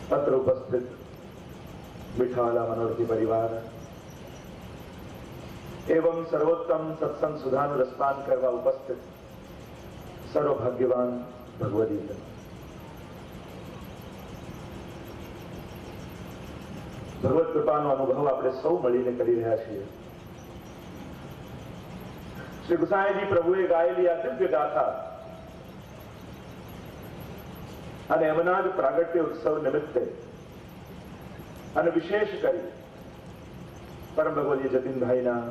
अत्र उपस्थित मिठावाला मनोरथी परिवार एवं सर्वोत्तम सत्संग सुधानु रसपान करवा उपस्थित सर्वभाग्यवान भगवदीजन, भगवत कृपाનો અનુભવ આપણે સૌ મળીને કરી રહ્યા છીએ। શ્રી ગુસાઈજી પ્રભુએ ગાયેલી આ દિવ્ય ગાથા અને એમના જ પ્રાગટ્ય ઉત્સવ નિમિત્તે અને વિશેષ કરી પરમ ભગવદી જતીનભાઈના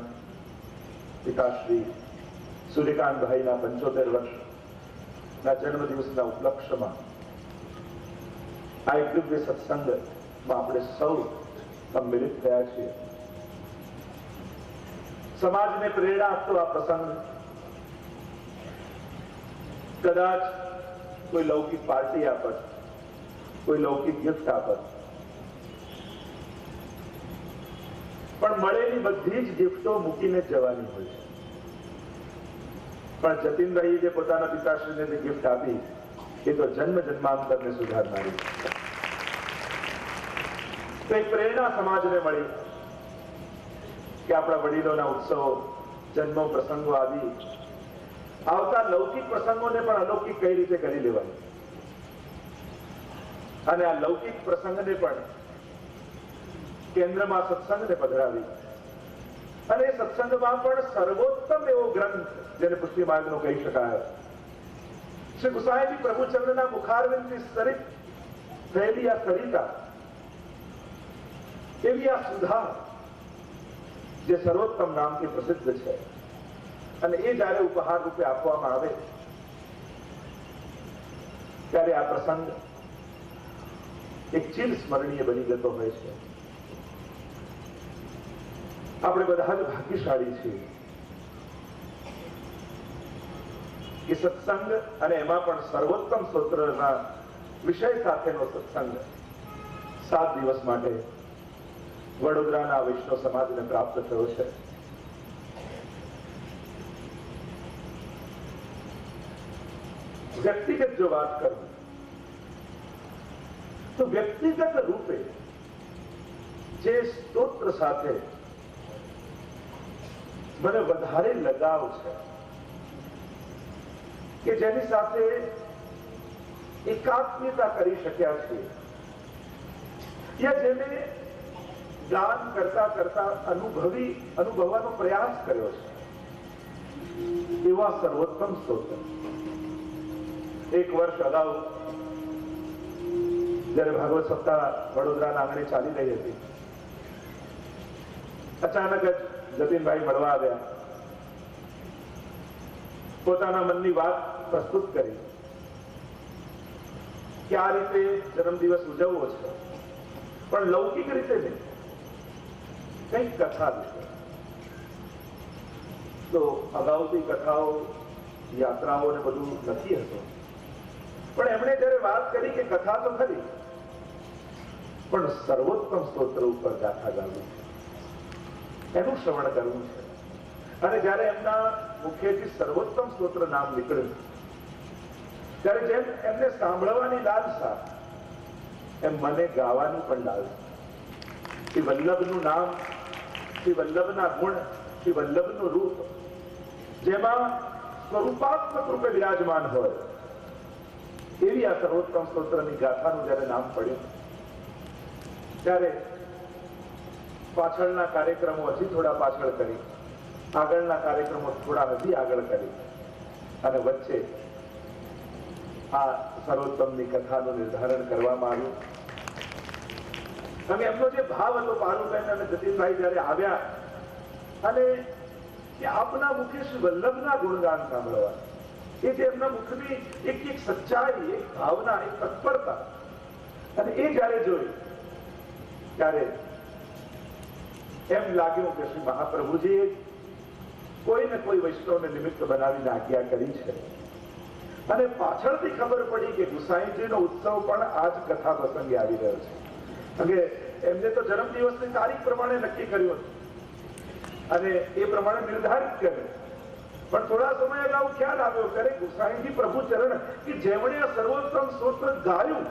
પિતાશ્રી સૂર્યકાંતભાઈના 75 વર્ષના જન્મદિવસના ઉપલક્ષ્યમાં આ એક દિવ્ય સત્સંગમાં આપણે સૌ सम्मिलित થયા છીએ। સમાજને પ્રેરણા આપતો આ પ્રસંગ કદાચ કોઈ લૌકિક પાર્ટી આપત, કોઈ લૌકિક ગિફ્ટ આપત, પણ મળેલી બધી જ ગિફ્ટો મૂકીને જવાની હોય છે। પણ જતીનભાઈએ જે પોતાના પિતાશ્રીને જે ગિફ્ટ આપી એ તો જન્મ જન્માંતરને સુધારનારી છે। એક પ્રેરણા સમાજને મળી કે આપણા વડીલોના ઉત્સવો, જન્મો, પ્રસંગો આદિ આવતા લૌકિક પ્રસંગોને પણ અલૌકિક કઈ રીતે કરી લેવાય અને આ લૌકિક પ્રસંગને પણ કેન્દ્રમાં સત્સંગને પધરાવી અને એ સત્સંગમાં પણ સર્વોત્તમ એવો ગ્રંથ જેને પુષ્ટિ માર્ગનો કહી શકાય, શ્રી ગુસાઈજી પ્રભુચંદ્રના મુખારવિંદથી સરિત થયેલી આ સરિતા એવી આ સુધા જે સર્વોત્તમ નામથી પ્રસિદ્ધ છે અને એ જ્યારે ઉપહાર રૂપે આપવામાં આવે ત્યારે આ પ્રસંગ એક ચીર સ્મરણીય બની જતો હોય છે। આપણે બધા જ ભાગ્યશાળી છીએ કે સત્સંગ અને એમાં પણ સર્વોત્તમ સ્તોત્રના વિષય સાથેનો સત્સંગ 7 દિવસ માટે વડોદરાના વૈષ્ણવ સમાજને પ્રાપ્ત થયો છે। વ્યક્તિગત જો વાત કરું તો વ્યક્તિગત રૂપે જે સ્તોત્ર સાથે મને વધારે લગાવ છે કે જેની સાથે એકાત્મતા કરી શક્યા છીએ या જેને ગાન કરતા કરતા અનુભવવાનો પ્રયાસ કર્યો છે એવા સર્વોત્તમ સ્તોત્ર। એક વર્ષ અગાઉ જ્યારે ભાગવત સપ્તાહ વડોદરાના આંગણે ચાલી રહી હતી, અચાનક જ જતીનભાઈ મળવા આવ્યા, પોતાના મનની વાત પ્રસ્તુત કરી કે આ રીતે જન્મદિવસ ઉજવવો છે, પણ લૌકિક રીતે નહીં, કઈક કથા વિશે। તો અગાઉથી કથાઓ, યાત્રાઓ ને બધું નથી હતું, પણ એમણે જયારે વાત કરી કે કથા તો ખરી પણ સર્વોત્તમ સ્તોત્ર ઉપર ગાથા ગાવી છે, એનું શ્રવણ કરવું છે। અને જયારે એમના મુખેથી સર્વોત્તમ સ્તોત્ર નામ નીકળ્યું ત્યારે જેમ એમને સાંભળવાની લાલસા એમ મને ગાવાની પણ લાલસા। શ્રી વલ્લભનું નામ, શ્રી વલ્લભના ગુણ, શ્રી વલ્લભનું રૂપ જેમાં સ્વરૂપાત્મક રૂપે વિરાજમાન હોય એવી આ સર્વોત્તમ સ્તોત્રની ગાથાનું જયારે નામ પડ્યું ત્યારે પાછળના કાર્યક્રમો હજી થોડા પાછળ કરી, આગળના કાર્યક્રમો થોડા હજી આગળ કરી અને વચ્ચે આ સર્વોત્તમની કથાનું નિર્ધારણ કરવામાં આવ્યું। અને એમનો જે ભાવ હતો, પારુબેન અને જતીનભાઈ જયારે આવ્યા અને આપના મુખે શ્રી વલ્લભના ગુણગાન સાંભળવા, એ જે એમના મુખની એક એક સચ્ચાઈ, એક ભાવના, એક તત્પરતા, અને એ જયારે જોઈ ત્યારે એમ લાગ્યું કે શ્રી મહાપ્રભુજીએ કોઈ ને કોઈ વૈષ્ણવને નિમિત્ત બનાવીને આજ્ઞા કરી છે। અને પાછળથી ખબર પડી કે ગુસાઈજીનો ઉત્સવ પણ આ જ કથા પ્રસંગે આવી રહ્યો છે। કે એમને તો જન્મદિવસની તારીખ પ્રમાણે નક્કી કર્યું અને એ પ્રમાણે નિર્ધારિત કર્યું, પણ થોડા સમય અગાઉ ખ્યાલ આવ્યો કે ગુસાઈજી પ્રભુ ચરણ કે જેમણે આ સર્વોત્તમ સ્તોત્ર ગાયું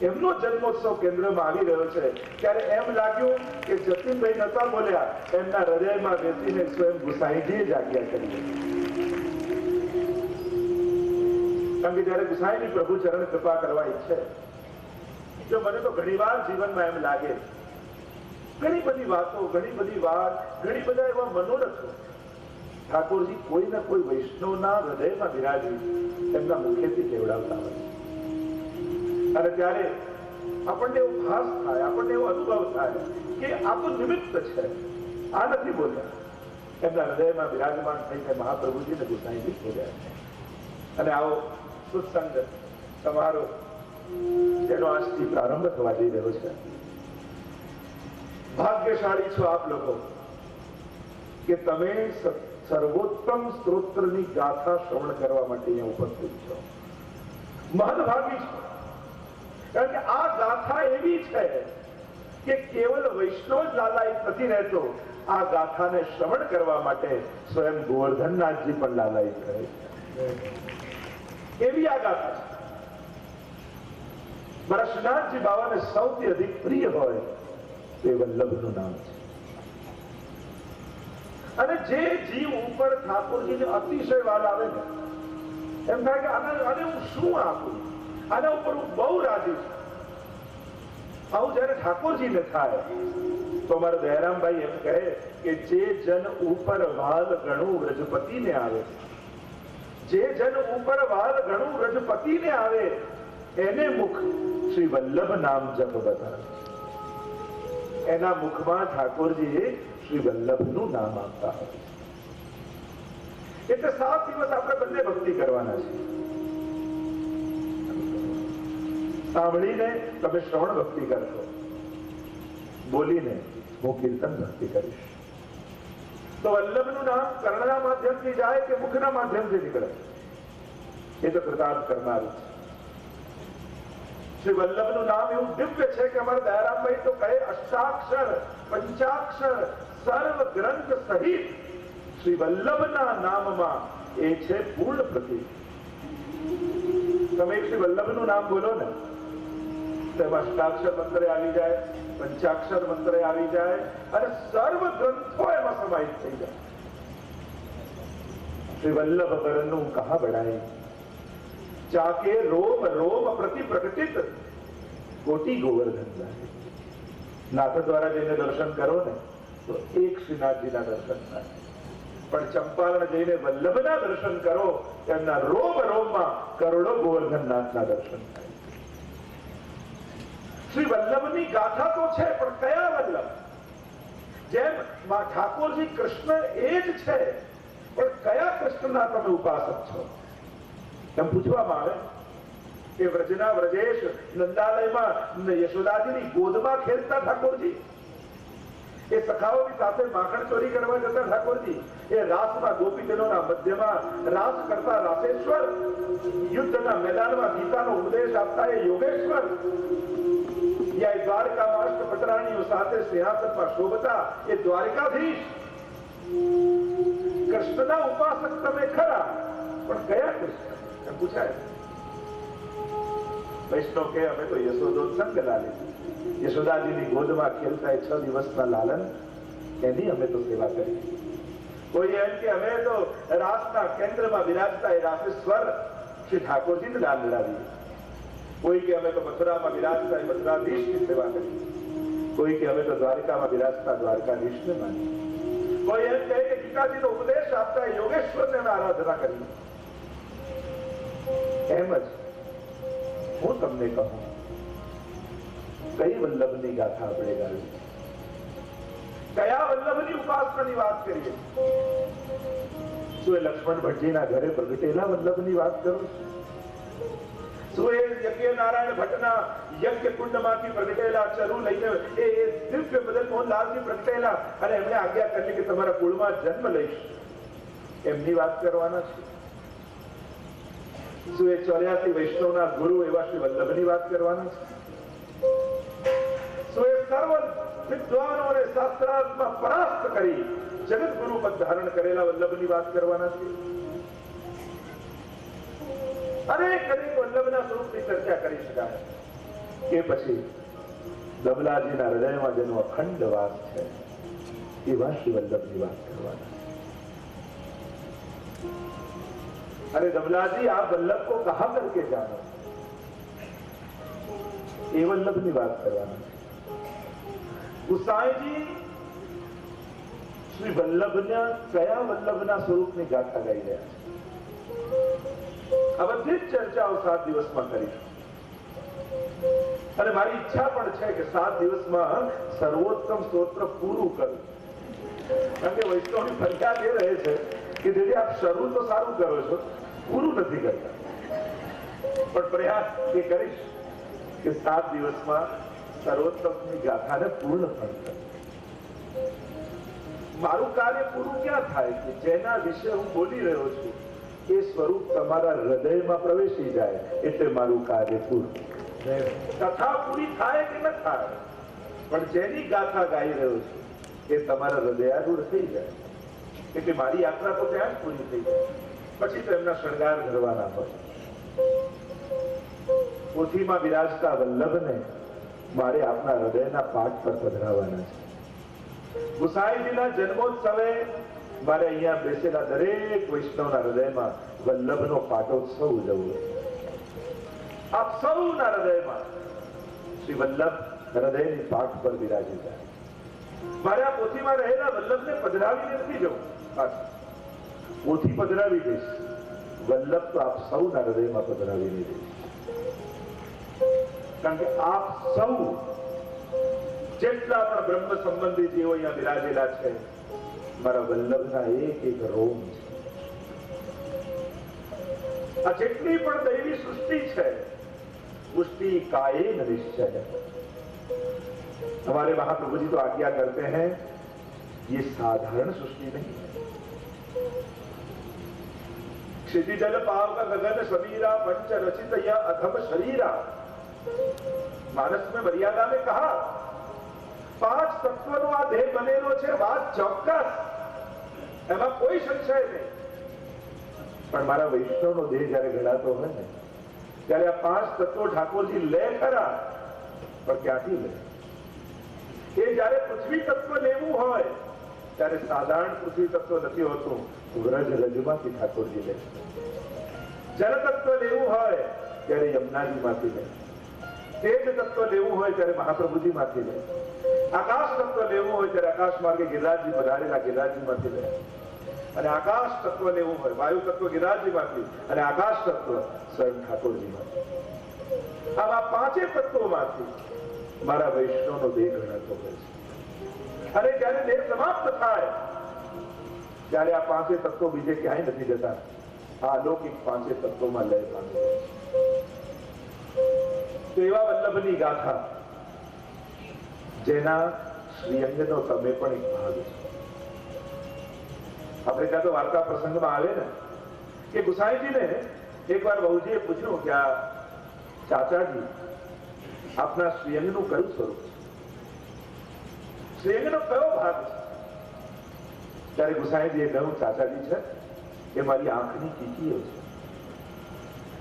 એમનો જન્મોત્સવ કેન્દ્રમાં આવી રહ્યો છે ત્યારે એમ લાગ્યું કે જતીનભાઈ નતા બોલ્યા, એમના હૃદયમાં બેસીને સ્વયં ગુસાઈજીએ જ આજ્ઞા કરી. કારણ કે જયારે ગુસાઈની પ્રભુ ચરણ કૃપા કરવા ઈચ્છે, જો મને તો ઘણી વાર જીવનમાં એમ લાગે, ઘણી બધી વાતો, ઘણી બધી વાત, ઘણી બધા એવા મનોરથો ઠાકોરજી કોઈ ના કોઈ વૈષ્ણવના હૃદયમાં બિરાજી એમના મુખેથી કેવડાવતા હોય. અને ત્યારે આપણને એવો ભાસ થાય, આપણને એવો અનુભવ થાય કે આ તો નિમિત્ત છે, આ નથી બોલ્યા. એમના હૃદયમાં બિરાજમાન થઈને મહાપ્રભુજીને ગુસાઈજી બોલ્યા છે. અને આવો સત્સંગ સમારોહ તેનો આજથી પ્રારંભ થવા જઈ રહ્યો છે. ભાગ્યશાળી છો આપ લોકો કે તમે સર્વોત્તમ સ્તોત્રની ગાથા શ્રવણ કરવા માટે અહીંયા ઉપસ્થિત છો. મહાભાગી છો, કારણ કે આ ગાથા એવી છે કે કેવલ વૈષ્ણવ જ લાલાયિત નથી રહેતો, આ ગાથાને શ્રવણ કરવા માટે સ્વયં ગોવર્ધનનાથજી પણ લાલાયિત રહે છે. એવી આ ગાથા છે. વરસનાથજી બાવાને સૌથી અધિક પ્રિય હોય તે વલ્લભનું નામ છે. અને જે જીવ ઉપર ઠાકોરજીને અતિશય વાલ આવે ને, એમ થાય કે આને હું શું આપું, આના ઉપર હું બહુ રાજી છું. આવું જયારે ઠાકોરજીને થાય તો અમારા દયારામભાઈ એમ કહે કે જે જન ઉપર વાલ ઘણું વ્રજપતિને આવે, જે જન ઉપર વાલ ઘણું વ્રજપતિને આવે એને મુખ શ્રી વલ્લભ નામ જપ બતાવે. એના મુખમાં ઠાકોરજી શ્રી વલ્લભનું નામ આપતા હોય. એટલે 7 દિવસ આપણે બંને ભક્તિ કરવાના છે. સાંભળીને તમે શ્રવણ ભક્તિ કરશો, બોલીને હું કીર્તન ભક્તિ કરીશ. તો વલ્લભનું નામ કર્ણના માધ્યમથી જાય કે મુખના માધ્યમથી નીકળે, એ તો કૃતાર્થ કરનારું છે. શ્રી વલ્લભનું નામ એવું દિવ્ય છે કે અમારા દયારામભાઈ તો કહે, અષ્ટાક્ષર પંચાક્ષર સર્વ ગ્રંથ સહિત શ્રી વલ્લભના નામમાં એ છે પૂર્ણ પ્રતીક. તમે શ્રી વલ્લભનું નામ બોલો ને, તેમાં અષ્ટાક્ષર મંત્ર આવી જાય, પંચાક્ષર મંત્ર આવી જાય અને સર્વ ગ્રંથો એમાં સમાહિત થઈ જાય. શ્રી વલ્લભ વરનું કહા બડાય, જાકે રોમ રોમ પ્રતિ પ્રકટિત કોટી ગોવર્ધન જાય. નાથ દ્વારા જઈને દર્શન કરો ને તો એક શ્રીનાથજીના દર્શન થાય, પણ ચંપારણ જઈને વલ્લભના દર્શન કરો તેમના રોમ રોમમાં કરોડો ગોવર્ધનનાથના દર્શન થાય. શ્રી વલ્લભની ગાથા તો છે, પણ કયા વલ્લભ? જેમ ઠાકોરજી કૃષ્ણ એ જ છે, પણ કયા કૃષ્ણના તમે ઉપાસક છો? એમ પૂછવામાં આવે કે વ્રજના વ્રજેશ નંદાલયમાં યશોદાજીની ગોદમાં ખેલતા ઠાકોરજી, એ સખાઓની સાથે માખણ ચોરી કરવા જતા ઠાકોરજી, એ રાસમાં ગોપીજનોના મધ્યમાં રાસ કરતા રાસેશ્વર, યુદ્ધના મેદાનમાં ગીતાનો ઉપદેશ આપતા એ યોગેશ્વર, યા દ્વારકામાં અષ્ટપટરાણીઓ સાથે સિંહાસનમાં શોભતા એ દ્વારકાધીશ. કૃષ્ણના ઉપાસક તમે ખરા, પણ કયા કૃષ્ણ પૂછાય? વૈષ્ણવ કે અમે તો યશોદોત્સંગ લાલી, યશોદાજીની ગોદમાં ખેલતા એ 6 દિવસના લાલન, એની અમે તો સેવા કરી. કોઈ એમ કે અમે તો રાસના કેન્દ્રમાં બિરાજતા એ રાસેશ્વર શ્રી ઠાકોરજીને દાન લડાવીએ. કોઈ કે અમે તો મથુરામાં બિરાજતા એ મથુરાધીશની સેવા કરી. કોઈ કે અમે તો દ્વારકામાં બિરાજતા દ્વારકાધીશને માની. કોઈ એમ કહે કે ગીતાજીનો ઉપદેશ આપતા એ યોગેશ્વરને અમે આરાધના કરી. એમ જ હું તમને કહું, કઈ વલ્લભની ગાથા આપણે ગાવી, કયા વલ્લભની ઉપાસનાની વાત કરીએ? શું એ લક્ષ્મણ ભટ્ટજીના ઘરે પ્રગટેલા વલ્લભની વાત કરું છું? શું એ યજ્ઞ નારાયણ ભટ્ટના યજ્ઞ કુંડમાંથી પ્રગટેલા ચરુ લઈને એ દિવ્ય મદન મોહનલાલજી પ્રગટેલા અને એમણે આજ્ઞા કરી કે તમારા કુળમાં જન્મ લઈશ, એમની વાત કરવાના છે? શું એ 84 વૈષ્ણવના ગુરુ એવા શ્રી વલ્લભની વાત કરવાના છે? શું એ સર્વ વિદ્વાનોને શાસ્ત્રાર્થમાં પરાસ્ત કરી જગત ગુરુ પદ ધારણ કરેલા વલ્લભની વાત કરવાના છે? અનેક અનેક વલ્લભના સ્વરૂપની ચર્ચા કરી શકાય, કે પછી દબલાજીના હૃદયમાં જેનો અખંડ વાસ છે એવા શ્રી વલ્લભની વાત કરવાના. अरे दबलाजी आप वल्लभ को कहा करके जानो, એ વલ્લભની વાત કરવાની. ગુસાઈજી શ્રી વલ્લભના કયા વલ્લભના સ્વરૂપની ગાથા ગાઈ રહ્યા છે આ બધી જ ચર્ચાઓ 7 દિવસમાં કરીશું. અને મારી ઈચ્છા પણ છે કે 7 દિવસમાં સર્વોત્તમ સ્તોત્ર પૂરું કરું. કારણ કે વૈષ્ણવની ફરિયાદ એ રહે છે કે જેથી આપ શરૂ તો સારું કરો છો, પૂરું નથી કરતા. પણ પ્રયાસ એ કરીશ કે 7 દિવસમાં સર્વોત્તમની ગાથાને પૂર્ણ પણ કરું. મારું કાર્ય પૂરું ક્યાં થાય કે જેના વિશે હું બોલી રહ્યો છું એ સ્વરૂપ તમારા હૃદયમાં પ્રવેશી જાય એટલે મારું કાર્ય પૂરું. કથા પૂરી થાય કે ન થાય, પણ જેની ગાથા ગાઈ રહ્યો છું એ તમારા હૃદયારૂઢ થઈ જાય એટલે મારી યાત્રા તો ત્યાં જ પૂરી થઈ જાય. પછી તો એમના શણગાર કરવાના હોય. પોથીમાં બિરાજતા વલ્લભને મારે આપના હૃદયના પાઠ પર પધરાવવાના છે. ગુસાઈજીના જન્મોત્સવે મારે અહીંયા બેસેલા દરેક વૈષ્ણવના હૃદયમાં વલ્લભનો પાટોત્સવ ઉજવવો છે. આપ સૌના હૃદયમાં શ્રી વલ્લભ હૃદયની પાઠ પર બિરાજી જાય. મારે આ પોથીમાં રહેલા વલ્લભને પધરાવીને નથી જવું, પોથી પધરાવી દઈશ, વલ્લભ તો આપ સૌના હૃદયમાં પધરાવીને દઈશ. કારણ કે આપ સૌ જેટલા પણ બ્રહ્મ સંબંધી જીવો અહીંયા બિરાજેલા છે મારા વલ્લભના એક એક રોમ છે. આ જેટલી પણ દૈવી સૃષ્ટિ છે પુષ્ટિ कायेन निश्चय. हमारे महाप्रभु जी तो आज्ञा करते हैं ये साधारण सृष्टि नहीं है. क्षिति जल पावक गगन समीरा पंच रचित या अधम शरीरा. मानस में मर्यादा में कहा 5 તત્વનો આ દેહ બનેલો છે, વાત ચોક્કસ, એમાં કોઈ સંશય નહીં. પણ મારા વૈષ્ણવનો દેહ જયારે ઘડાતો હોય ને ત્યારે આ 5 તત્વો ઠાકોરજી લે ખરા, પણ ક્યાંથી લે? એ જયારે પૃથ્વી તત્વ લેવું હોય ત્યારે સાધારણ પૃથ્વી તત્વ નથી હોતું, વ્રજ રજમાંથી ઠાકોરજી લે. જળ તત્વ લેવું હોય ત્યારે યમુનાજી માંથી લે. તેજ તત્વ લેવું હોય ત્યારે મહાપ્રભુજી માંથી લે. આકાશ તત્વ લેવું હોય ત્યારે આકાશ માર્ગે ગિરિરાજજી પધારેલા ગિરિરાજજી માંથી લે. અને આકાશ તત્વ લેવું હોય વાયુ તત્વ ગિરિરાજજી માંથી અને આકાશ તત્વ સ્વયં ઠાકોરજી માંથી. આમ આ 5 તત્વોમાંથી મારા વૈષ્ણવનો દેહ ગણાતો હોય છે. અને જ્યારે દેહ સમાપ્ત થાય ત્યારે આ 5 તત્વો બીજે ક્યાંય નથી જતા, આ અલૌકિક 5 તત્વોમાં લય પામે. તો એવા વલ્લભની ગાથા જેના શ્રીઅંગનો તમે પણ એક ભાગ છો. આપણે ત્યાં તો વાર્તા પ્રસંગમાં આવે ને કે ગુસાઈજીને એકવાર બહુજીએ પૂછ્યું કે આ ચાચાજી આપના શ્રીઅંગનું કયું સ્વરૂપ છે, શ્રીઅંગનો કયો ભાગ છે? ત્યારે ગુસાઈજીએ કહ્યું ચાચાજી છે એ મારી આંખની કીકીઓ છે.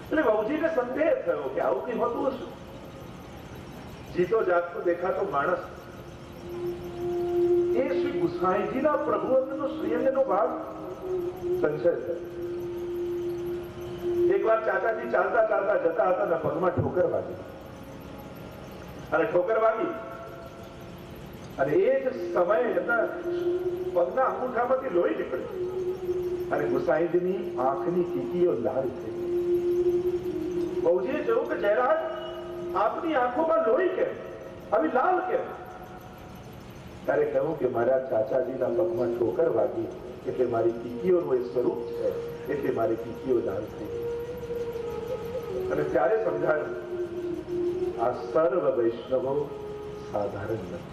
એટલે બહુજીને સંદેહ થયો કે આવું કઈ હોતું હશે. જીતો જાગતો દેખાતો માણસ એ શ્રી ગુસાઈજીના પ્રભુ અંગનો શ્રીઅંગનો ભાગ સંશય છે. એકવાર ચાચાજી ચાલતા ચાલતા જતા હતા ને પગમાં ઠોકર વાગી, અને ઠોકર વાગી અને એ જ સમયે એમના પગના અંગૂઠામાંથી લોહી નીકળ્યું અને ગુસાઈજીની આંખની કીકીઓ લાલ થઈ. બહુજીએ જોયું કે જયરાજ આપની આંખોમાં લોહી કેમ, આવી લાલ કેમ? ત્યારે કહ્યું કે મારા ચાચાજીના પગમાં ઠોકર વાગી એટલે મારી કીકીઓનું એ સ્વરૂપ છે એટલે મારી કીકીઓ લાલ થઈ. અને ત્યારે સમજાયું આ સર્વ વૈષ્ણવો સાધારણ નથી.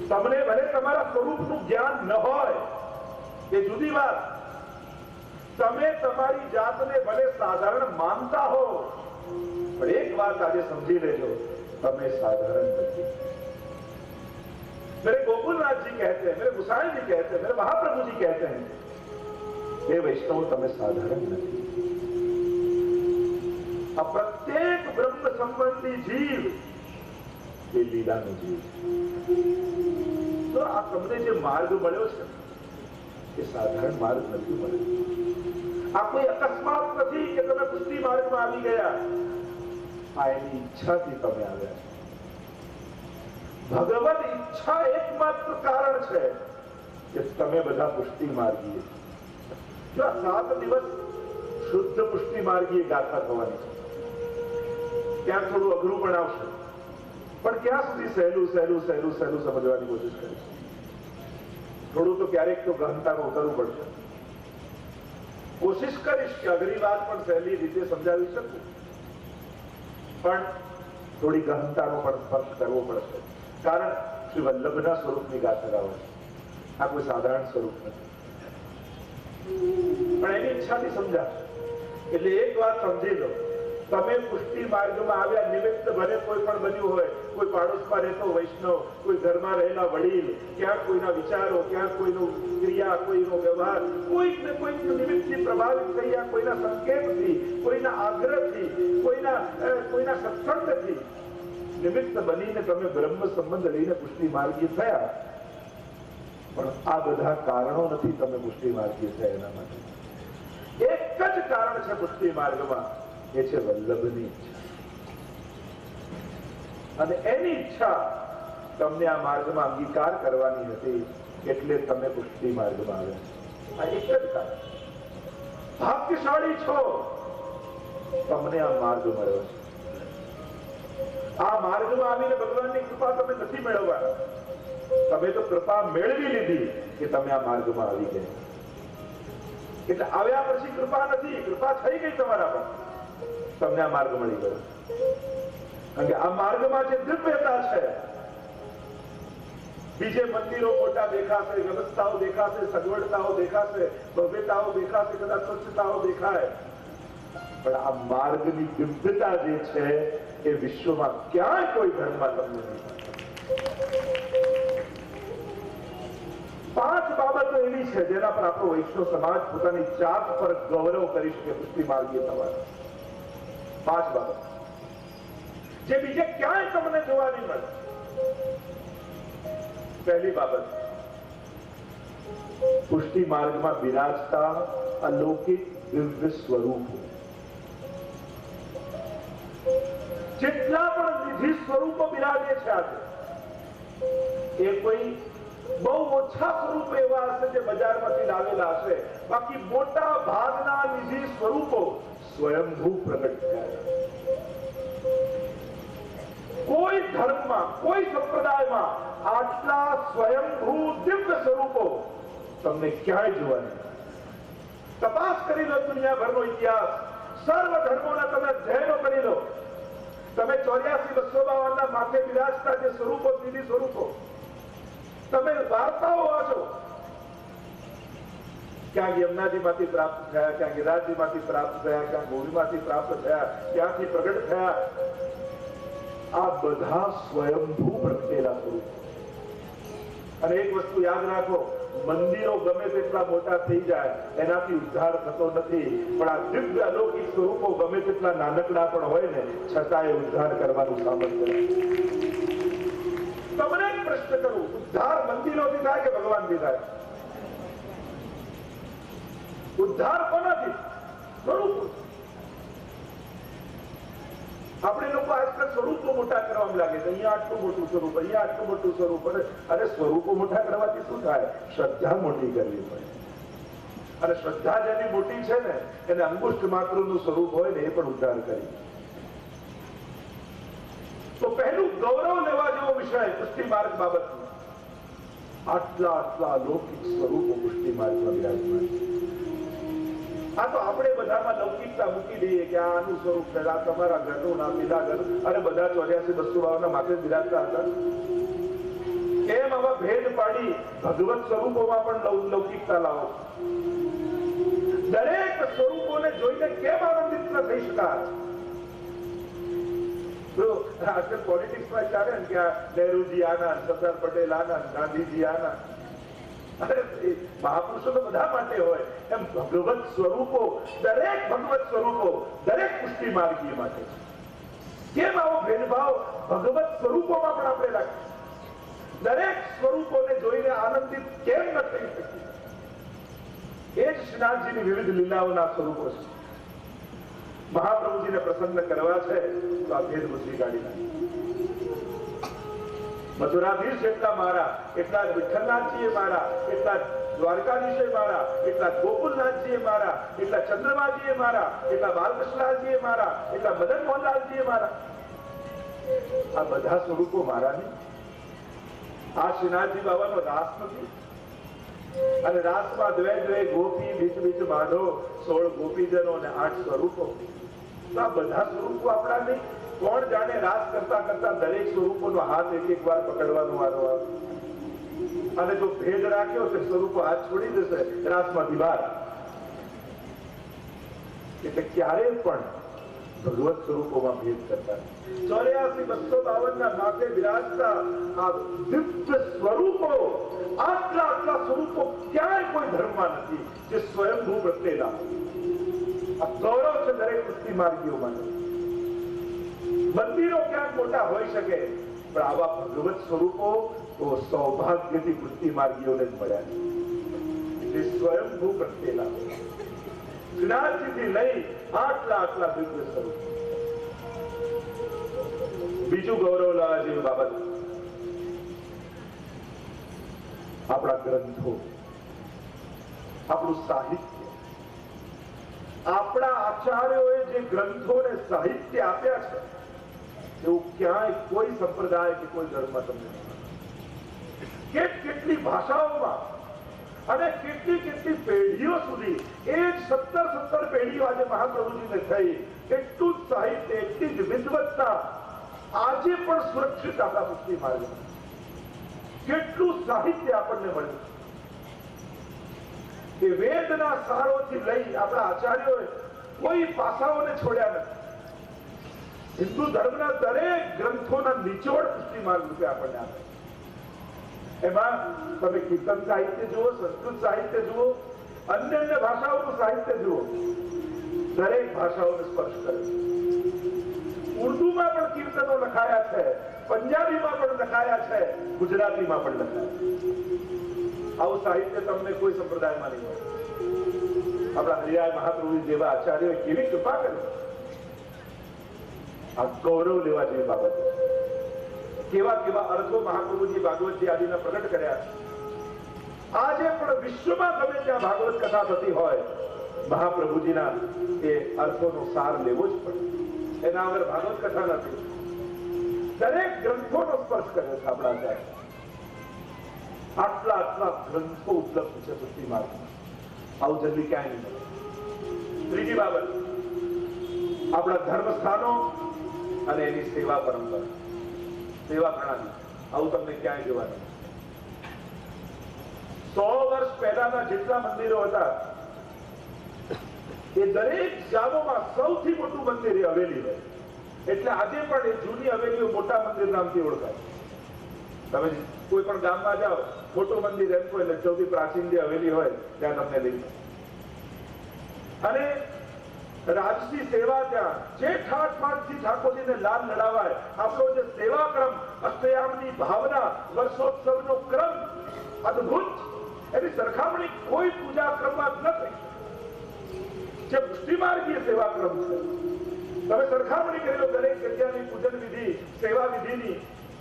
તમને ભલે તમારા સ્વરૂપનું જ્ઞાન ન હોય એ જુદી વાત, તમે તમારી જાતને ભલે સાધારણ માનતા હો, પણ એક વાત આજે સમજી લેજો, તમે साधारण નથી. मेरे गोकुलनाथ जी कहते हैं, मेरे गुसाई जी कहते हैं, मेरे महाप्रभु जी कहते हैं हे वैष्णव તમે સાધારણ નથી. આ પ્રત્યેક બ્રહ્મ પુરુષની જીવ એ લીલાનો જીવ. તો આ તમને જે માર્ગ મળ્યો છે એ સાધારણ માર્ગ નથી મળ્યો. આ કોઈ અકસ્માત નથી કે તમે પુષ્ટિ માર્ગમાં આવી ગયા. આ એની ઈચ્છાથી તમે આવ્યા. ભગવદ ઈચ્છા એકમાત્ર કારણ છે કે તમે બધા પુષ્ટિ માર્ગીય. જો આ 7 દિવસ શુદ્ધ પુષ્ટિ માર્ગીય ગાથા થવાની છે. ત્યાં થોડું અઘરું પણ આવશે, પણ ક્યાં સુધી સહેલું સહેલું સહેલું સહેલું સમજવાની કોશિશ કરીશું. થોડું તો ક્યારેક તો ગહનતામાં ઉતરવું પડશે. કોશિશ કરીશ કે અઘરી વાત પણ સહેલી રીતે સમજાવી શકું, પણ થોડી ગહનતાનો પણ સ્પર્શ કરવો પડશે. કારણ શ્રી વલ્લભના સ્વરૂપની ગાથા ગાવા છે. આ કોઈ સાધારણ સ્વરૂપ નથી, પણ એની ઈચ્છાથી સમજાશે. એટલે એક વાત સમજી લો, તમે પુષ્ટિ માર્ગમાં આવ્યા નિમિત્ત ભલે કોઈ પણ બન્યું હોય, કોઈ પાડોશમાં રહેતો વૈષ્ણવ, કોઈ ઘરમાં રહેલા વડીલ, ક્યાંક કોઈના વિચારો, ક્યાંક કોઈનું ક્રિયા, કોઈનો વ્યવહાર, કોઈક ને કોઈક નિમિત્તથી પ્રભાવિત થયા, કોઈના સંકેતથી, કોઈના આગ્રહથી, કોઈના સત્સંગથી નિમિત્ત બનીને તમે બ્રહ્મ સંબંધ લઈને પુષ્ટિ માર્ગીય થયા. પણ આ બધા કારણો નથી તમે પુષ્ટિ માર્ગીય થયા એના માટે. એક જ કારણ છે પુષ્ટિ માર્ગમાં, એ છે વલ્લભની ઈચ્છા. અને એની ઈચ્છા તમને આ માર્ગમાં અંગીકાર કરવાની હતી, એટલે તમે પુષ્ટિ માર્ગમાં આવ્યા. આ એક જ કારણ. ભાગ્યશાળી છો, તમને આ માર્ગ મળ્યો છે. આ માર્ગમાં આવીને ભગવાનની કૃપા તમે નથી મેળવવાના. તમે તો કૃપા મેળવી લીધી કે તમે આ માર્ગમાં આવી ગયા. એટલે આવ્યા પછી કૃપા નથી, કૃપા થઈ ગઈ તમારા પર, તમને આ માર્ગ મળી ગયો. કારણ કે આ માર્ગમાં જે દિવ્યતા છે, બીજે મંદિરો મોટા દેખાશે, વ્યવસ્થાઓ દેખાશે, સગવડતાઓ દેખાશે, ભવ્યતાઓ દેખાશે, કદાચ સ્વચ્છતાઓ દેખાય, પણ આ માર્ગની દિવ્યતા જે છે એ વિશ્વમાં ક્યાંય કોઈ ધર્મમાં તમને નહીં. 5 બાબતો એવી છે જેના પર આપણો વૈષ્ણવ સમાજ પોતાની જાત પર ગૌરવ કરી શકે પુષ્ટિ માર્ગીય થવાની. 5 બાબત જે બીજે ક્યાંય તમને જોવા નહીં મળે. પહેલી બાબત, પુષ્ટિ માર્ગમાં બિરાજતા અલૌકિક દિવ્ય સ્વરૂપો. જેટલા પણ નિધિ સ્વરૂપો બિરાજે છે આજે, એ કોઈ બહુ ઓછા સ્વરૂપ એવા હશે જે બજારમાંથી લાવેલા હશે. બાકી મોટા ભાગના નિધિ સ્વરૂપો સ્વયંભૂ પ્રગટ થયા. કોઈ ધર્મમાં, કોઈ સંપ્રદાયમાં આટલા સ્વયંભૂ દિવ્ય સ્વરૂપો તમને ક્યાંય જોવા નહીં. તપાસ કરી લો દુનિયાભરનો ઇતિહાસ, સર્વ ધર્મોના તમે અધ્યયનો કરી લો. તમે 84-252 ના માથે બિરાજતા જે સ્વરૂપો, નિધિ સ્વરૂપો, તમે વાર્તાઓ વાંચો. ક્યાં યમુનાજી માંથી પ્રાપ્ત થયા, ક્યાં ગિરિરાજજી માંથી પ્રાપ્ત થયા, ક્યાં ગૌરીમાંથી પ્રાપ્ત થયા, ક્યાંથી પ્રગટ થયા. આ બધા સ્વયંભૂ પ્રગટેલા સ્વરૂપો. અને એક વસ્તુ યાદ રાખો, મંદિરો ગમે તેટલા મોટા થઈ જાય એનાથી ઉદ્ધાર થતો નથી, પણ આ દિવ્ય અલૌકિક સ્વરૂપો ગમે તેટલા નાનકડા પણ હોય ને, છતાં એ ઉદ્ધાર કરવાનું સામર્થ્ય. તમને એક પ્રશ્ન કરું, ઉદ્ધાર મંદિરોથી થાય કે ભગવાનથી થાય? ઉદ્ધાર કોનાથી? સ્વરૂપ. આપણે લોકો આજકાલ સ્વરૂપો મોટા કરવામાં લાગે છે. અહીંયા આટલું મોટું સ્વરૂપ, અહીંયા આટલું મોટું સ્વરૂપ. અરે સ્વરૂપો મોટા કરવાથી શું થાય? શ્રદ્ધા મોટી કરવી પડે. અને શ્રદ્ધા જેની મોટી છે ને, એને અંગુષ્ઠ માત્રનું સ્વરૂપ હોય ને, એ પણ ઉદ્ધાર કરી. તો પહેલું ગૌરવ લેવા જેવો વિષય પુષ્ટિ માર્ગ બાબતનો. આટલા લૌકિક સ્વરૂપો પુષ્ટિ માર્ગમાં વિરાજમાન છે. આ તો આપણે બધામાં લૌકિકતા મૂકી દઈએ કે આનું સ્વરૂપ છે, આ તમારા ઘરનું નામ, બીજા ઘર, અરે બધા 84-252 ના માથે બિરાજતા હતા. એમ આવા ભેદ પાડી ભગવત સ્વરૂપોમાં પણ લૌકિકતા લાવો. દરેક સ્વરૂપોને જોઈને કેમ આનંદિત ન થઈ શકાય? આજકાલ પોલિટિક્સમાં ચાલે ને કે નહેરુજી આના, સરદાર પટેલ આના, ગાંધીજી આના. અરે મહાપુરુષો તો બધા માટે હોય. એમ ભગવત સ્વરૂપો, દરેક ભગવત સ્વરૂપો દરેક પુષ્ટિ માર્ગીય માટે. કેમ આવો ભેદભાવ ભગવત સ્વરૂપોમાં પણ આપણે રાખીએ. દરેક સ્વરૂપોને જોઈને આનંદિત કેમ ન થઈ શકીએ? એ જ શ્રીનાથજીની વિવિધ લીલાઓના સ્વરૂપો છે. મહાપ્રભુજીને પ્રસન્ન કરવા છે તો આ ભેદ બુદ્ધિ કાઢી નાખી. મથુરાધીશ એટલા મારા, એટલા જ વિઠ્ઠલનાથજીએ મારા, એટલા જ દ્વારકાધીશે મારા, એટલા ગોકુલનાથજીએ મારા, એટલા ચંદ્રમાજીએ મારા, એટલા બાલકૃષ્ણજીએ મારા, એટલા મદન મોહનલાલજીએ મારા. આ બધા સ્વરૂપો મારા નહીં. આ શ્રીનાથજી બાબાનો રાસ નથી. અને રાસમાં દ્વે દ્વે ગોપી, બીચ બીચ માધો, 16 ગોપીજનો અને 8 સ્વરૂપો. આ બધા સ્વરૂપો આપણા નહીં. કોણ જાણે રાસ કરતા કરતા દરેક સ્વરૂપોનો હાથ એક એક વાર પકડવાનો વારો આવે. અને જો ભેદ રાખ્યો તો સ્વરૂપો હાથ છોડી દેશે રાસમાંથી બહાર. એટલે ક્યારેય પણ ભગવત સ્વરૂપોમાં ભેદ કરતા 84,252 ના માથે બિરાજતા આ દિવ્ય સ્વરૂપો, આટલા સ્વરૂપો ક્યાંય કોઈ ધર્મમાં નથી જે સ્વયંભૂ પ્રત્યેલા. આ ગૌરવ છે દરેક મુક્તિ માર્ગીઓ માટે. મંદિરો ક્યાંક મોટા હોઈ શકે, પણ આવા ભગવત સ્વરૂપો તો સૌભાગ્યથી વૃત્તિ માર્ગીઓને જ મળ્યા છે. સ્વયંભૂ પ્રત્યેલા શ્રીનાથજીથી લઈ આટલા દિવ્ય સ્વરૂપ. બીજું ગૌરવ લાવવા જેવી બાબત આપણા ગ્રંથો, આપણું સાહિત્ય. આપણા આચાર્યોએ જે ગ્રંથોને સાહિત્ય આપ્યા છે એવું ક્યાંય કોઈ સંપ્રદાય કે કોઈ ધર્મમાં તમને કેટલી ભાષાઓમાં અને કેટલી પેઢીઓ સુધી એ જ 17 પેઢીઓ આજે મહાપ્રભુજીને થઈ. એટલું જ સાહિત્ય, એટલી જ વિદ્વત્તા આજે પણ સુરક્ષિત આપણા મુક્તિ માર્ગમાં. કેટલું સાહિત્ય આપણને મળ્યું. એ વેદના સારોથી લઈ આપણા આચાર્યોએ કોઈ પાસાઓને છોડ્યા નથી. હિન્દુ ધર્મના દરેક ગ્રંથોના નિચોડ પુષ્ટિ માર્ગ રૂપે આપણને આપે. એમાં તમે કીર્તન સાહિત્ય જુઓ, સંસ્કૃત સાહિત્ય જુઓ, અન્ય ભાષાઓનું સાહિત્ય જુઓ, દરેક ભાષાઓને સ્પર્શ કરે. ઉર્દુમાં પણ કીર્તનો લખાયા છે, પંજાબીમાં પણ લખાયા છે, ગુજરાતીમાં પણ લખાયા. આવું સાહિત્ય તમને કોઈ સંપ્રદાયમાં નહીં મળે. આપણા હરિરાય મહાપ્રભુ જેવા આચાર્યોએ કેવી કૃપા કરી. આ ગૌરવ લેવા જેવી બાબત. કેવા અર્થો મહાપ્રભુજી ભાગવતજી આદિના પ્રગટ કર્યા. આજે પણ વિશ્વમાં ગમે ત્યાં ભાગવત કથા થતી હોય, મહાપ્રભુજીના એ અર્થોનો સાર લેવો જ પડે. એના વગર ભાગવત કથા નથી. દરેક ગ્રંથોનો સ્પર્શ કર્યો છે આપણા આચાર્ય. આટલા ગ્રંથો ઉપલબ્ધ છે ભક્તિ માર્ગમાં. આવું જલ્દી ક્યાંય નહીં મળે. ત્રીજી બાબત, આપણા ધર્મ સ્થાનો અને એની સેવા પરંપરા, સેવા પ્રણાલી. આવું તમને ક્યાંય જોવા નહીં. 100 વર્ષ પહેલાના જેટલા મંદિરો હતા એ દરેક ગામોમાં સૌથી મોટું મંદિર એ હવેલી હોય. એટલે આજે પણ એ જૂની હવેલીઓ મોટા મંદિર નામથી ઓળખાય. તમે કોઈ પણ ગામમાં જાઓ, મોટું મંદિર એમ કોઈ સૌથી પ્રાચીન જે હવેલી હોય ત્યાં તમને લઈ જાય. અને રાજસી સેવા ત્યાં જે ઠાઠ ઠાકોરજીને લાભ લડાવાય, આપણો જે સેવાક્રમ, અષ્ટયામની ભાવના, વર્ષોત્સવનો ક્રમ અદભુત. એની સરખામણી કોઈ પૂજા ક્રમમાં ન થઈ. જે પુષ્ટિમાર્ગીય સેવાક્રમ છે, તમે સરખામણી કરી લો દરેક જગ્યાની પૂજન વિધિ, સેવા વિધિની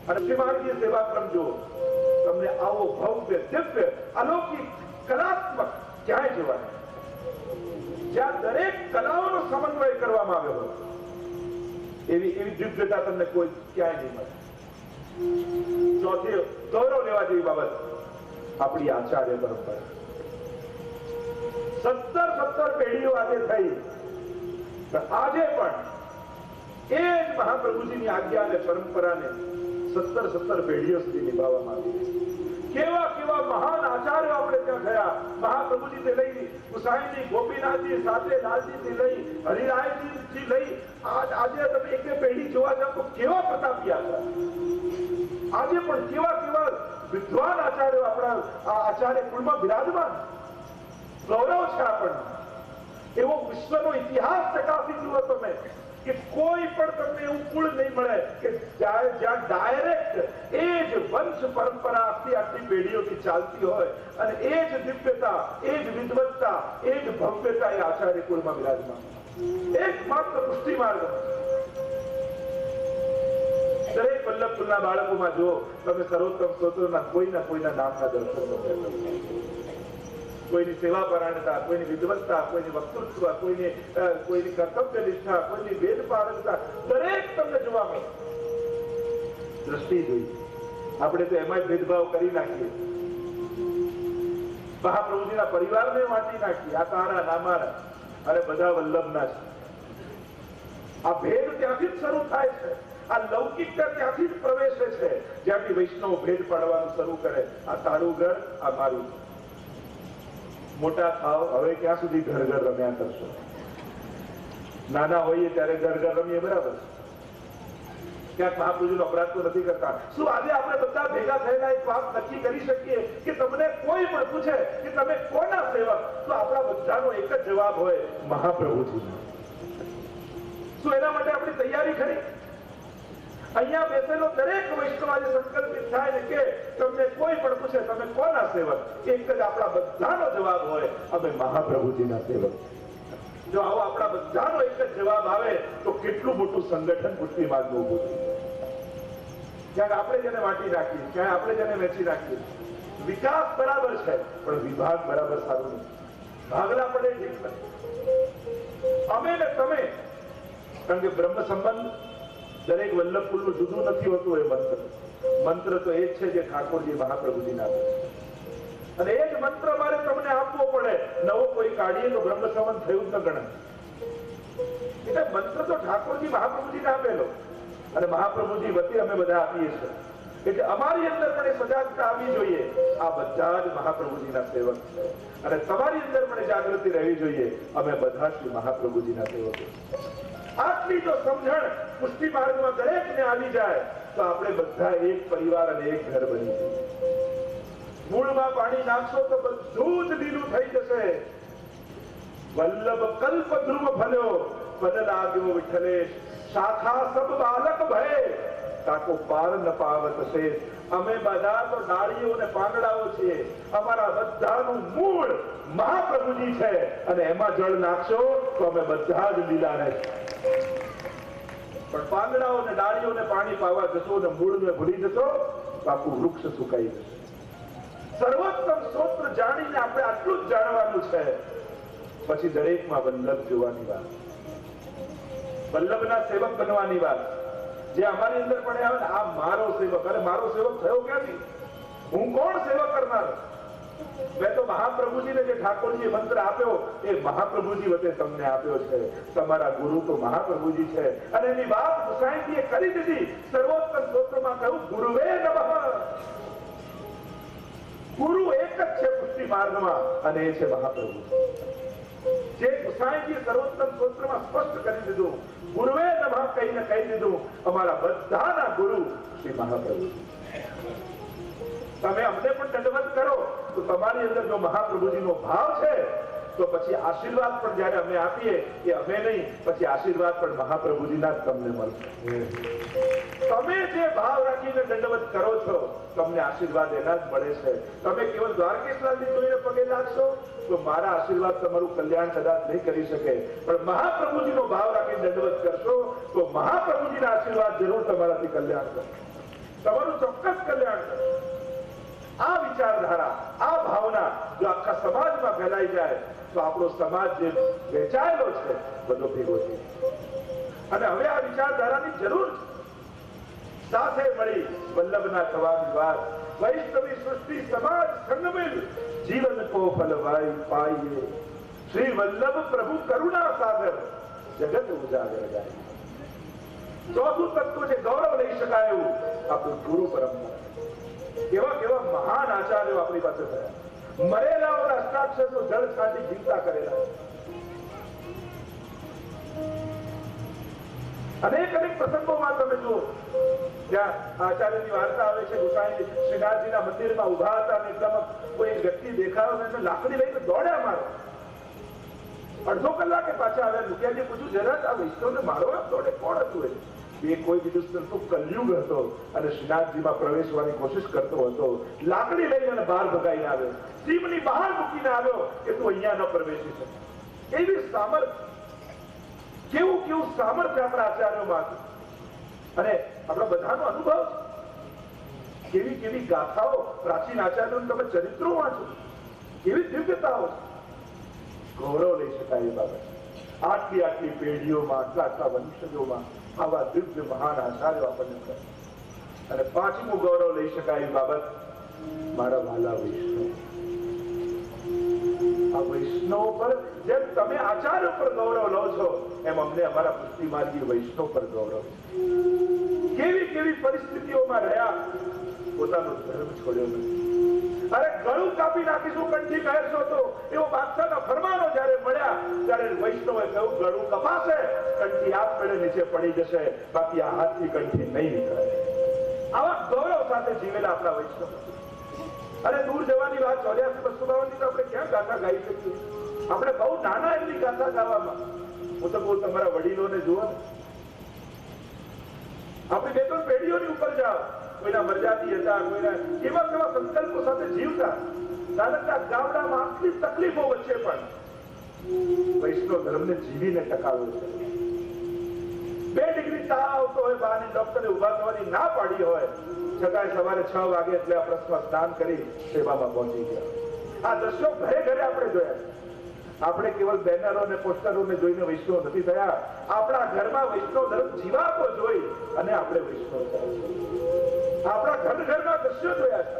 અને પુષ્ટિમાર્ગીય સેવાક્રમ જુઓ, તમને આવો ભવ્ય, દિવ્ય, અલૌકિક, કલાત્મક ક્યાંય જોવા નહીં. જ્યાં દરેક કલાઓનો સમન્વય કરવામાં આવ્યો હોય એવી દિવ્યતા તમને કોઈ ક્યાંય નહીં મળે. ચોથી ગૌરવ લેવા જેવી બાબત આપણી આચાર્ય પરંપરા. 17 પેઢીઓ આજે થઈ, આજે પણ એ જ મહાપ્રભુજીની આજ્ઞા અને પરંપરાને 17 પેઢીઓ સુધી નિભાવવામાં આવી. કેવા મહાન આચાર્યો આપણે ત્યાં થયા. મહાપ્રભુજી લઈ ગુસાઈજી, ગોપીનાથજી, સાથે લાલજીથી લઈ હરિરાયજી લઈ આજે તમે એક પેઢી જોવા જાવ તો કેવા પ્રતાપિયા હતા. આજે પણ કેવા વિદ્વાન આચાર્યો આપણા આ આચાર્ય કુળમાં બિરાજમાન. ગૌરવ છે આપણને. એવો વિશ્વનો ઇતિહાસ ચકાસી જુઓ તમે કે કોઈ પણ તમને એવું કુળ નહીં મળે કે જ્યાં ડાયરેક્ટ એ જ વંશ પરંપરા આખી પેઢીઓથી ચાલતી હોય અને એ જ દિવ્યતા, એ જ વિદ્વત્તા, એ જ ભવ્યતા એ આચાર્ય કુળમાં વિરાજમાન એકમાત્ર પુષ્ટિ માર્ગ. દરેક વલ્લભ કુળના બાળકોમાં જો તમે સર્વોત્તમ સ્તોત્રોના કોઈના નામના દર્શન કરો, કોઈની સેવા પરાયણતા, કોઈની વિદ્વત્તા, કોઈની વક્તૃત્વ, કોઈની કર્તવ્ય નિષ્ઠા, કોઈની વેદ પારંગતા, દરેક તમને જોવા મળે. દ્રષ્ટિ જોઈ આપણે તો એમાં ભેદભાવ કરી નાખીએ, મહાપ્રભુજીના પરિવારને વાંટી નાખીએ, આ તારા ના મારા અને બધા વલ્લભના છે. આ ભેદ ત્યાંથી જ શરૂ થાય છે. આ લૌકિકતા ત્યાંથી જ પ્રવેશે છે, જ્યાંથી વૈષ્ણવ ભેદ પાડવાનું શરૂ કરે. આ તારું ઘર, આ મારું. મોટા થાવ, હવે ક્યાં સુધી ઘર ઘર રમ્યા કરશો? નાના હોઈએ ત્યારે ઘર ઘર રમીએ, બરાબર. ક્યાંક મહાપ્રભુજીનો અપરાધ તો નથી કરતા. શું આજે આપણે બધા ભેગા થયેલા એક વાત નક્કી કરી શકીએ કે તમને કોઈ પણ પૂછે કે તમે કોના સેવક, તો આપણા બધાનો એક જ જવાબ હોય, મહાપ્રભુજી. શું એના માટે આપણી તૈયારી ખરી? અહીંયા બેસેલો દરેક વૈષ્ણવ આજે સંકલ્પિત થાય ને કે તમને કોઈ પણ પૂછે તમે કોના સેવક, એક જ આપણા બધાનો જવાબ હોય, અમે મહાપ્રભુજીના સેવક. જો આવો આપણા બધાનો એક જ જવાબ આવે તો કેટલું મોટું સંગઠન પુષ્ટિ માર્ગનું ઊભું થયું. ક્યાંક આપણે જેને વાંટી નાખીએ, ક્યાંક આપણે જેને વેચી નાખીએ. વિકાસ બરાબર છે પણ વિભાગ બરાબર સારું નથી. ભાગલા પડે ઠીક નથી. અમે ને તમે, કારણ કે બ્રહ્મ સંબંધ દરેક વલ્લભ કુળનું જુદું નથી હોતું. એ મંત્ર તો એ જ છે જે ઠાકોરજી મહાપ્રભુજીને આપે અને એ જ મંત્ર મારે તમને આપવો પડે. નવો કોઈ કાઢીએ તો બ્રહ્મ સંબંધ થયું ન ગણાય. એટલે મંત્ર તો ઠાકોરજી મહાપ્રભુજીને આપેલો અને મહાપ્રભુજી વતી અમે બધા આપીએ છીએ. એટલે અમારી અંદર પણ એ સજાગતા આવવી જોઈએ, આ બધા જ મહાપ્રભુજીના સેવક છે. અને તમારી અંદર પણ એ જાગૃતિ રહેવી જોઈએ, અમે બધા જ મહાપ્રભુજીના સેવકો. આટલી જો સમજણ પુષ્ટિ માર્ગમાં દરેકને આવી જાય તો આપણે બધા એક પરિવાર અને એક ઘર બની જઈએ. મૂળમાં પાણી નાખશો તો બધું જ લીલું થઈ જશે. વલ્લભ કલ્પ ધ્રુવ ફલ્યો, પદ લાગ્યો વિઠ્ઠલેશ, શાખા સબ બાલક ભય, તાકો પાર ન પાવત છે. અમે બધા તો ડાળીઓ અને પાંદડાઓ છીએ. અમારા બધાનું મૂળ મહાપ્રભુજી છે અને એમાં જળ નાખશો તો અમે બધા જ લીલા રહેશે. પણ પાંદડાઓ અને ડાળીઓને પાણી પાવા જશો અને મૂળને ભૂલી જશો તો આખું વૃક્ષ સુકાઈ જશે. સર્વોત્તમ સ્તોત્ર જાણીને આપણે આટલું જ જાણવાનું છે. પછી દરેકમાં વલ્લભ જોવાની વાત, વલ્લભના સેવક બનવાની વાત. જે અમારી અંદર પણ આવે ને, આ મારો સેવક. અરે મારો સેવક થયો ક્યાંથી? હું કોણ સેવક કરનાર? મેં તો મહાપ્રભુજીને જે ઠાકોરજીએ મંત્ર આપ્યો એ મહાપ્રભુજી વચ્ચે તમને આપ્યો છે. તમારા ગુરુ તો મહાપ્રભુજી છે અને એની વાત ગુસાઈજીએ કરી દીધી. સર્વોત્તમ સ્તોત્રમાં કહ્યું ગુરુવે નમઃ. ગુરુ એક જ છે પુષ્ટિ માર્ગમાં અને એ છે મહાપ્રભુ. જે ગુસાઈજીએ સર્વોત્તમ સ્તોત્રમાં સ્પષ્ટ કરી દીધું, ગુરુવે નમઃ કહીને કહી દીધું, અમારા બધાના ગુરુ શ્રી મહાપ્રભુ. તમે અમને પણ દંડવત કરો તો તમારી અંદર જો મહાપ્રભુજીનો ભાવ છે તો પછી આશીર્વાદ પણ જયારે અમે આપીએ એ અમે નહીં, પછી આશીર્વાદ પણ મહાપ્રભુજીના જ તમને મળશે. તમે જે ભાવ રાખીને દંડવત કરો છો તમને આશીર્વાદ એના જ મળે છે. તમે કેવલ દ્વારકેશલાલજી જોઈને પગે લાગશો તો મારા આશીર્વાદ તમારું કલ્યાણ કદાચ નહીં કરી શકે, પણ મહાપ્રભુજીનો ભાવ રાખીને દંડવત કરશો તો મહાપ્રભુજીના આશીર્વાદ જરૂર તમારાથી કલ્યાણ કરશે, તમારું ચોક્કસ કલ્યાણ કરશે. આ વિચારધારા, આ ભાવના જો આખા સમાજમાં ફેલાઈ જાય તો આપણો સમાજ જે વેચાયેલો છે બધો ભેગો થઈ. અને હવે આ વિચારધારાની જરૂર છે. સાથે મળી વલ્લભના થવાની વાત, વૈષ્ણવી સૃષ્ટિ સમાજ સંગમિલ જીવન કો ફલવાઈ પાઈએ, શ્રી વલ્લભ પ્રભુ કરુણા સાગર જગત ઉજાગર જાય. ચોથું તત્વ છે ગૌરવ લઈ શકાય એવું આપણું ગુરુ પરંપરા. કેવા કેવા મહાન આચાર્યો આપણી પાસે થયા. મરેલાઓના હસ્તાક્ષરનો જળ છાંટી ચિંતા કરેલા. અનેક અનેક પ્રસંગોમાં તમે જુઓ જ્યાં આચાર્યની વાર્તા આવે છે. ગુસાઈ શ્રીનાથજીના મંદિરમાં ઉભા હતા અને એકદમ કોઈ વ્યક્તિ દેખાયો ને લાકડી લઈને દોડ્યા મારો. અડધો કલાકે પાછા આવ્યા. મુખિયાજી પૂછ્યું, જરા આ વૈષ્ણવને મારવા દોડે કોણ હતું? એ કોઈ બીજું તો કલયુગ હતો અને શ્રીનાથજીમાં પ્રવેશવાની કોશિશ કરતો હતો. લાકડી લઈને બહાર ભગાઈને આવ્યો, સીમની બહાર મૂકીને આવ્યો કે તું અહીંયા ન પ્રવેશી શકે. એવી સામર્થ્ય, કેવું કેવું સામર્થ્ય આપણા આચાર્યોમાં હતું. અને આપણા બધાનો અનુભવ છે. કેવી કેવી ગાથાઓ પ્રાચીન આચાર્યોનું તમે ચરિત્રો વાંચો, કેવી દિવ્યતાઓ, ગૌરવ લઈ શકાય એ બાબત. આટલી આટલી પેઢીઓમાં, આટલા આટલા વંશજોમાં આવા દિવ્ય મહાન આચાર્યો આપણને કરે. અને પાંચમું ગૌરવ લઈ શકાય એ બાબત, મારા વાલા વૈષ્ણવ. આ વૈષ્ણવ પર જેમ તમે આચાર્ય પર ગૌરવ લો છો, એમ અમને અમારા પુષ્ટિ માર્ગી વૈષ્ણવ પર ગૌરવ. કેવી કેવી પરિસ્થિતિઓમાં રહ્યા, પોતાનો ધર્મ છોડ્યો નથી. અરે ગળું કાપી નાખીશું, કંઠી પહેરશો તો, એવો બાદશાહના ફરમાનો જયારે મળ્યા ત્યારે વૈષ્ણવે કહ્યું, ગળું કપાશે, કંઠી આપમેળે નીચે પડી જશે, બાકી આ હાથથી કંઠી નહીં નીકળે. આવા ગૌરવ સાથે જીવેલા આપણા વૈષ્ણવ. અને દૂર જવાની વાત 84-252 ની તો આપણે ક્યાં ગાથા ગાઈ શકીએ? આપણે બહુ નાના એમની ગાથા ગાવામાં. હું તો બહુ તમારા વડીલોને જુઓ ને, આપણી બે ત્રણ પેઢીઓની ઉપર જાઓ, કોઈના મરજાદી હતા, કોઈના કેવા કેવા સંકલ્પો સાથે જીવતા. નાનકડા ગામડામાં આટલી તકલીફો વચ્ચે પણ વૈષ્ણવ ધર્મને જીવીને ટકાવ્યો છે. 2 ડિગ્રી તાવ આવતો હોય, બહારની ડોક્ટરે ઉભા થવાની ના પાડી હોય, છતાંય સવારે 6 વાગે એટલે આ પ્રશ્ન સ્નાન કરી સેવામાં પહોંચી ગયા. આ દ્રશ્યો ઘરે ઘરે આપણે જોયા. આપણે કેવળ બેનરો અને પોસ્ટરોને જોઈને વૈષ્ણવ નથી થયા. આપણા ઘરમાં વૈષ્ણવ ધર્મ જીવાતો જોઈ અને આપણે વૈષ્ણવ થયા. આપણા ઘરના દ્રશ્યો જોયા છે.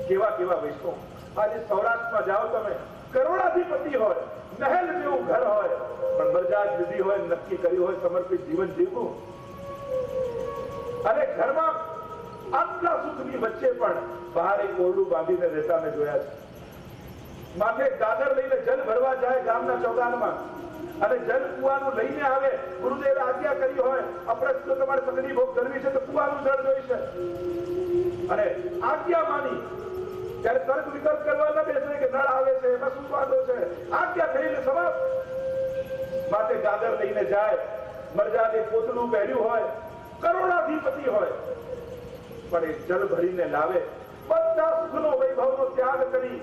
કેવા કેવા વૈષ્ણવ. આજે સૌરાષ્ટ્રમાં જાઓ તમે, કરોડાધિપતિ હોય, મહેલ જેવું ઘર હોય, પણ મરજાદ લીધી હોય, નક્કી કર્યું હોય સમર્પિત જીવન જીવવું, અને ઘરમાં આટલા સુખની વચ્ચે પણ બહાર એક ઓરડું બાંધીને રહેતા મેં જોયા છે. માથે ગાગર લઈને જલ ભરવા જાય ગામના ચોગાનમાં, અને જલ કુવાનું લઈને આવે. ગુરુદેવે આજ્ઞા કરી હોય, આપણે તો તમારે સગડી ભોગ ધરવી છે તો કુવાનું જળ જોઈશે, અને આજ્ઞા માની ત્યારે તર્ક વિતર્ક કરવા ન બેસે કે નળ આવે છે એમાં શું વાંધો છે. આજ્ઞા થઈને સમાપ્ત. માથે ગાગર લઈને જાય, મરજાદે પોતલું પહેર્યું હોય, કરોડાધિપતિ હોય, પણ એ જલ ભરીને લાવે. બધા સુખનો વૈભવનો ત્યાગ કરી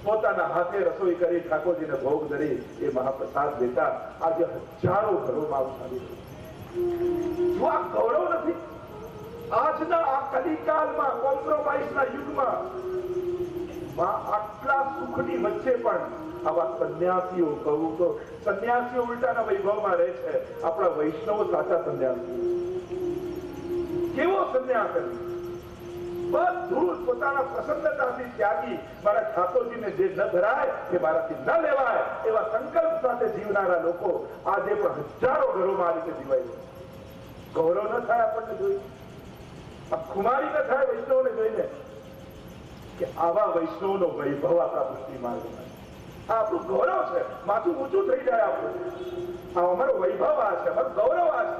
પોતાના હાથે રસોઈ કરી ઠાકોરજીને ભોગ ધરી એ મહાપ્રસાદ દેતા આજે હજારો ઘરોમાં આવશે. જો આ ગૌરવ નથી? આજના આ કલિકાલમાં, કોમ્પ્રોમાઇઝના યુગમાં આટલા સુખની વચ્ચે પણ આવા સંન્યાસીઓ, કહું તો સંન્યાસીઓ ઉલટાના વૈભવમાં રહે છે. આપણા વૈષ્ણવો સાચા સંન્યાસી. કેવો સંન્યાસ? બધું પોતાના પ્રસન્નતાથી ત્યાગી, મારા ઠાકોરજીને જે ન ધરાય એ મારાથી ન લેવાય, એવા સંકલ્પ સાથે જીવનારા લોકો આજે પણ હજારો ઘરોમાં આ રીતે જીવાય. ગૌરવ ન થાય આપણને જોઈ? આ ખુમારી ન થાય વૈષ્ણવને જોઈને કે આવા વૈષ્ણવનો વૈભવ આપણા પુષ્ટિ માર્ગમાં. આ આપણું ગૌરવ છે. માથું ઊંચું થઈ જાય આપણું. આ અમારો વૈભવ આ છે, અમારું ગૌરવ આ છે,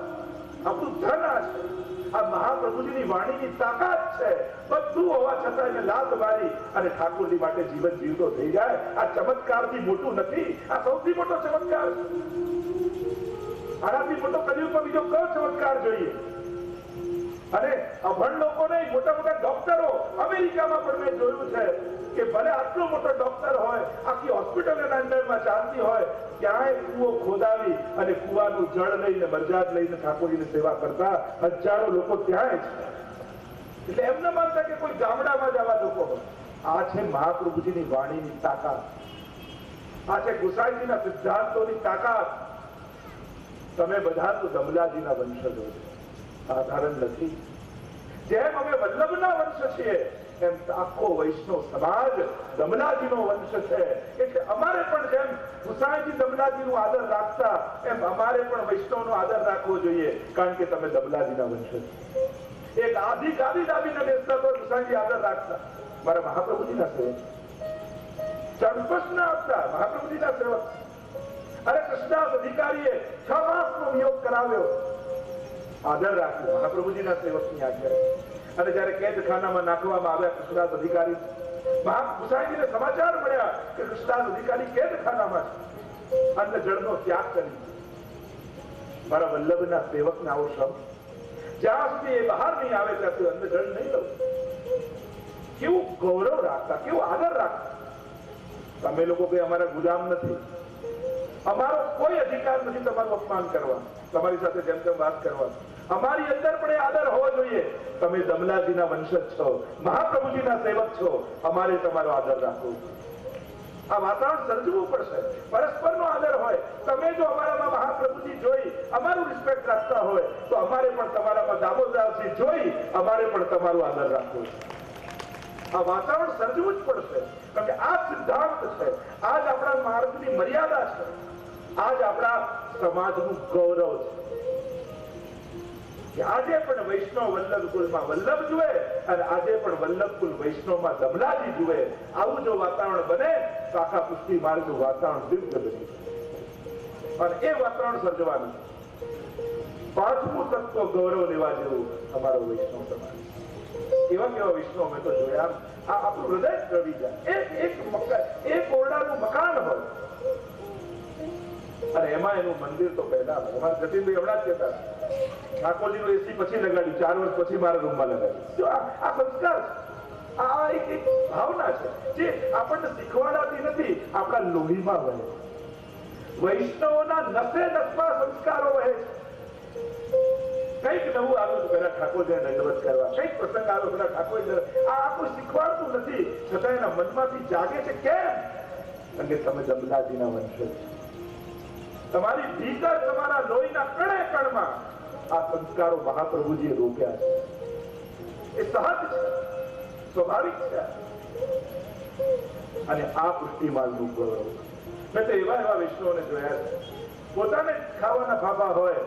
આપણું ધન આ છે. આ મહાપ્રભુજીની વાણીની તાકાત છે. બધું હોવા છતાં એને લાત મારી અને ઠાકોરજી માટે જીવન જીવતો થઈ જાય. આ ચમત્કારથી મોટું નથી, આ સૌથી મોટો ચમત્કાર છે. આનાથી મોટો કલિયુગમાં બીજો કયો ચમત્કાર જોઈએ? અને અભણ લોકોને, મોટા મોટા ડોક્ટરો અમેરિકામાં પણ મેં જોયું છે કે ભલે આટલો મોટો ડોક્ટર હોય, આખી હોસ્પિટલ એના અંડરમાં ચાલતી હોય, ક્યાંય કૂવો ખોદાવી અને કૂવાનું જળ લઈને, મરજાદ લઈને ઠાકોરજીની સેવા કરતા હજારો લોકો ત્યાં છે. એટલે એમ ન માનતા કે કોઈ ગામડામાં જ આવા લોકો હોય. આ છે મહાપ્રભુજીની વાણીની તાકાત. આ છે ગુસાઈજીના સિદ્ધાંતોની તાકાત. તમે બધા તો દમલાજીના વંશજો છો, સાધારણ નથી. જેમ અમે વલ્લભના વંશ છીએ, એમ આખો વૈષ્ણવ સમાજ દમલાજીનો વંશ છે. એટલે અમારે પણ જેમ ગુસાઈજી દમલાજીનો આદર રાખતા, એમ અમારે પણ વૈષ્ણવનો આદર રાખવો જોઈએ, કારણ કે તમે દમલાજીના વંશ છો. એક આધી ગાદી દાબીને બેસતા તો ગુસાઈજી આદર રાખતા. મારા મહાપ્રભુજીના સેવક, ચણપશ ના આપતા, મહાપ્રભુજીના સેવક. અરે કૃષ્ણદાસ અધિકારીએ 6 માસનો વિયોગ કરાવ્યો, આદર રાખ્યો, મહાપ્રભુજીના સેવકની આજ્ઞા. અને જયારે કેદખાનામાં નાખવામાં આવ્યા કૃષ્ણદાસ અધિકારી, ગુસાઈજીને સમાચાર મળ્યા કે કૃષ્ણદાસ અધિકારી કેદખાનામાં છે, અન્ન જળનો ત્યાગ કરી. મારા વલ્લભના સેવકને આવો શ્રમ, જ્યાં સુધી એ બહાર નહીં આવે ત્યાં સુધી અન્ન જળ નહીં લઉં. કેવું ગૌરવ રાખતા, કેવું આદર રાખતા. તમે લોકો કોઈ અમારા ગુલામ નથી, અમારો કોઈ અધિકાર નથી તમારું અપમાન કરવા, તમારી સાથે જેમ તેમ વાત કરવા. અમારી અંદર પણ એ આદર હોવો જોઈએ. તમે દમલાજીના વંશજ છો, મહાપ્રભુજીના સેવક છો, અમારે તમારો આદર રાખવો. આ વાતાવરણ સર્જવું પડશે, પરસ્પરનો આદર હોય. તમે જો અમારામાં મહાપ્રભુજી જોઈ અમારું રિસ્પેક્ટ રાખતા હોય તો અમારે પણ તમારામાં દામોદરજી જોઈ અમારે પણ તમારું આદર રાખવું. આ વાતાવરણ સર્જવું જ પડશે, કારણ કે આ સિદ્ધાંત છે, આજ આપણા માર્ગની મર્યાદા છે, આજ આપણા સમાજનું ગૌરવ છે કે આજે પણ વૈષ્ણવ વલ્લભ કુલમાં વલ્લભ જુએ અને આજે પણ વલ્લભ કુલ વૈષ્ણવમાં દમલાજી જુએ. આવું જો વાતાવરણ બને તો આખા પુષ્ટિ માર્ગનું વાતાવરણ દિવ્ય બની અને એ વાતાવરણ સર્જવાનું. પાંચમું તત્વ ગૌરવ લેવા જેવું અમારો વૈષ્ણવ સમાજ. એવા કેવા વૈષ્ણવ મેં તો જોયા, આ આપણું હૃદય દ્રવી જાય. એક ઓરડાનું મકાન હોય અને એમાં એનું મંદિર તો પહેલા હોય. અમારા જતીનભાઈ હમણાં જ કહેતા ઠાકોરજીનું એસી પછી લગાડ્યું, 4 વર્ષ પછી મારા રૂમમાં લગાડ્યું. આ સંસ્કાર છે, આ એક ભાવના છે જે આપણને શીખવાડાતી નથી, આપણા લોહીમાં વહે. વૈષ્ણવોના નસે નસમાં સંસ્કારો વહે છે. કઈક નવું આવ્યું પેલા ઠાકોરજીને દંડવત કરવા, કઈક પ્રસંગ આવ્યો પેલા ઠાકોરજી. આ કોઈ શીખવાડતું નથી, છતાં એના મનમાંથી જાગે છે. કેમ? કારણ કે તમે દમલાજીના વંશજ, તમારી ભીતર, તમારા લોહીના કણે કણમાં આ સંસ્કારો મહાપ્રભુજીએ રોક્યા છે. એ સહજ છે, સ્વાભાવિક છે. અને આ પુષ્ટિમાર્ગનું ગૌરવ. મેં તો એવા વૈષ્ણવોને જોયા છે, પોતાને ખાવાના ફાફા હોય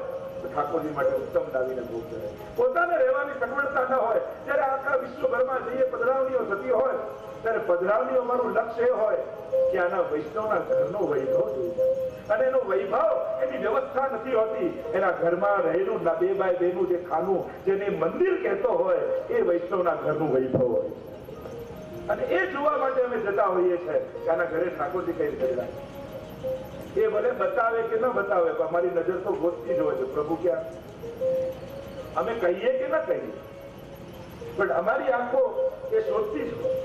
ઠાકોરજી માટે ઉત્તમ લાવીને ભોગ કરે, પોતાને રહેવાની સગવડતા ન હોય, જ્યારે આખા વિશ્વભરમાં જઈએ પધરાવણીઓ થતી હોય ત્યારે પધરાવણીઓ મારું લક્ષ્ય એ હોય કે આના વૈષ્ણવના ઘરનો વૈભવ જોઈએ. અને એનો વૈભવ એની વ્યવસ્થા નથી હોતી. એના ઘરમાં રહેલું 2x2 નું જે ખાનું, જેને મંદિર કહેતો હોય, એ વૈષ્ણવના ઘરનું વૈભવ હોય. અને એ જોવા માટે અમે જતા હોઈએ છીએ કે આના ઘરે ઠાકોરજી કઈ રીતે રાખે. એ ભલે બતાવે કે ન બતાવે, પણ અમારી નજર તો ગોતતી જ હોય છે પ્રભુ ક્યાં. અમે કહીએ કે ન કહીએ, પણ અમારી આંખો એ શોધતી જ હોય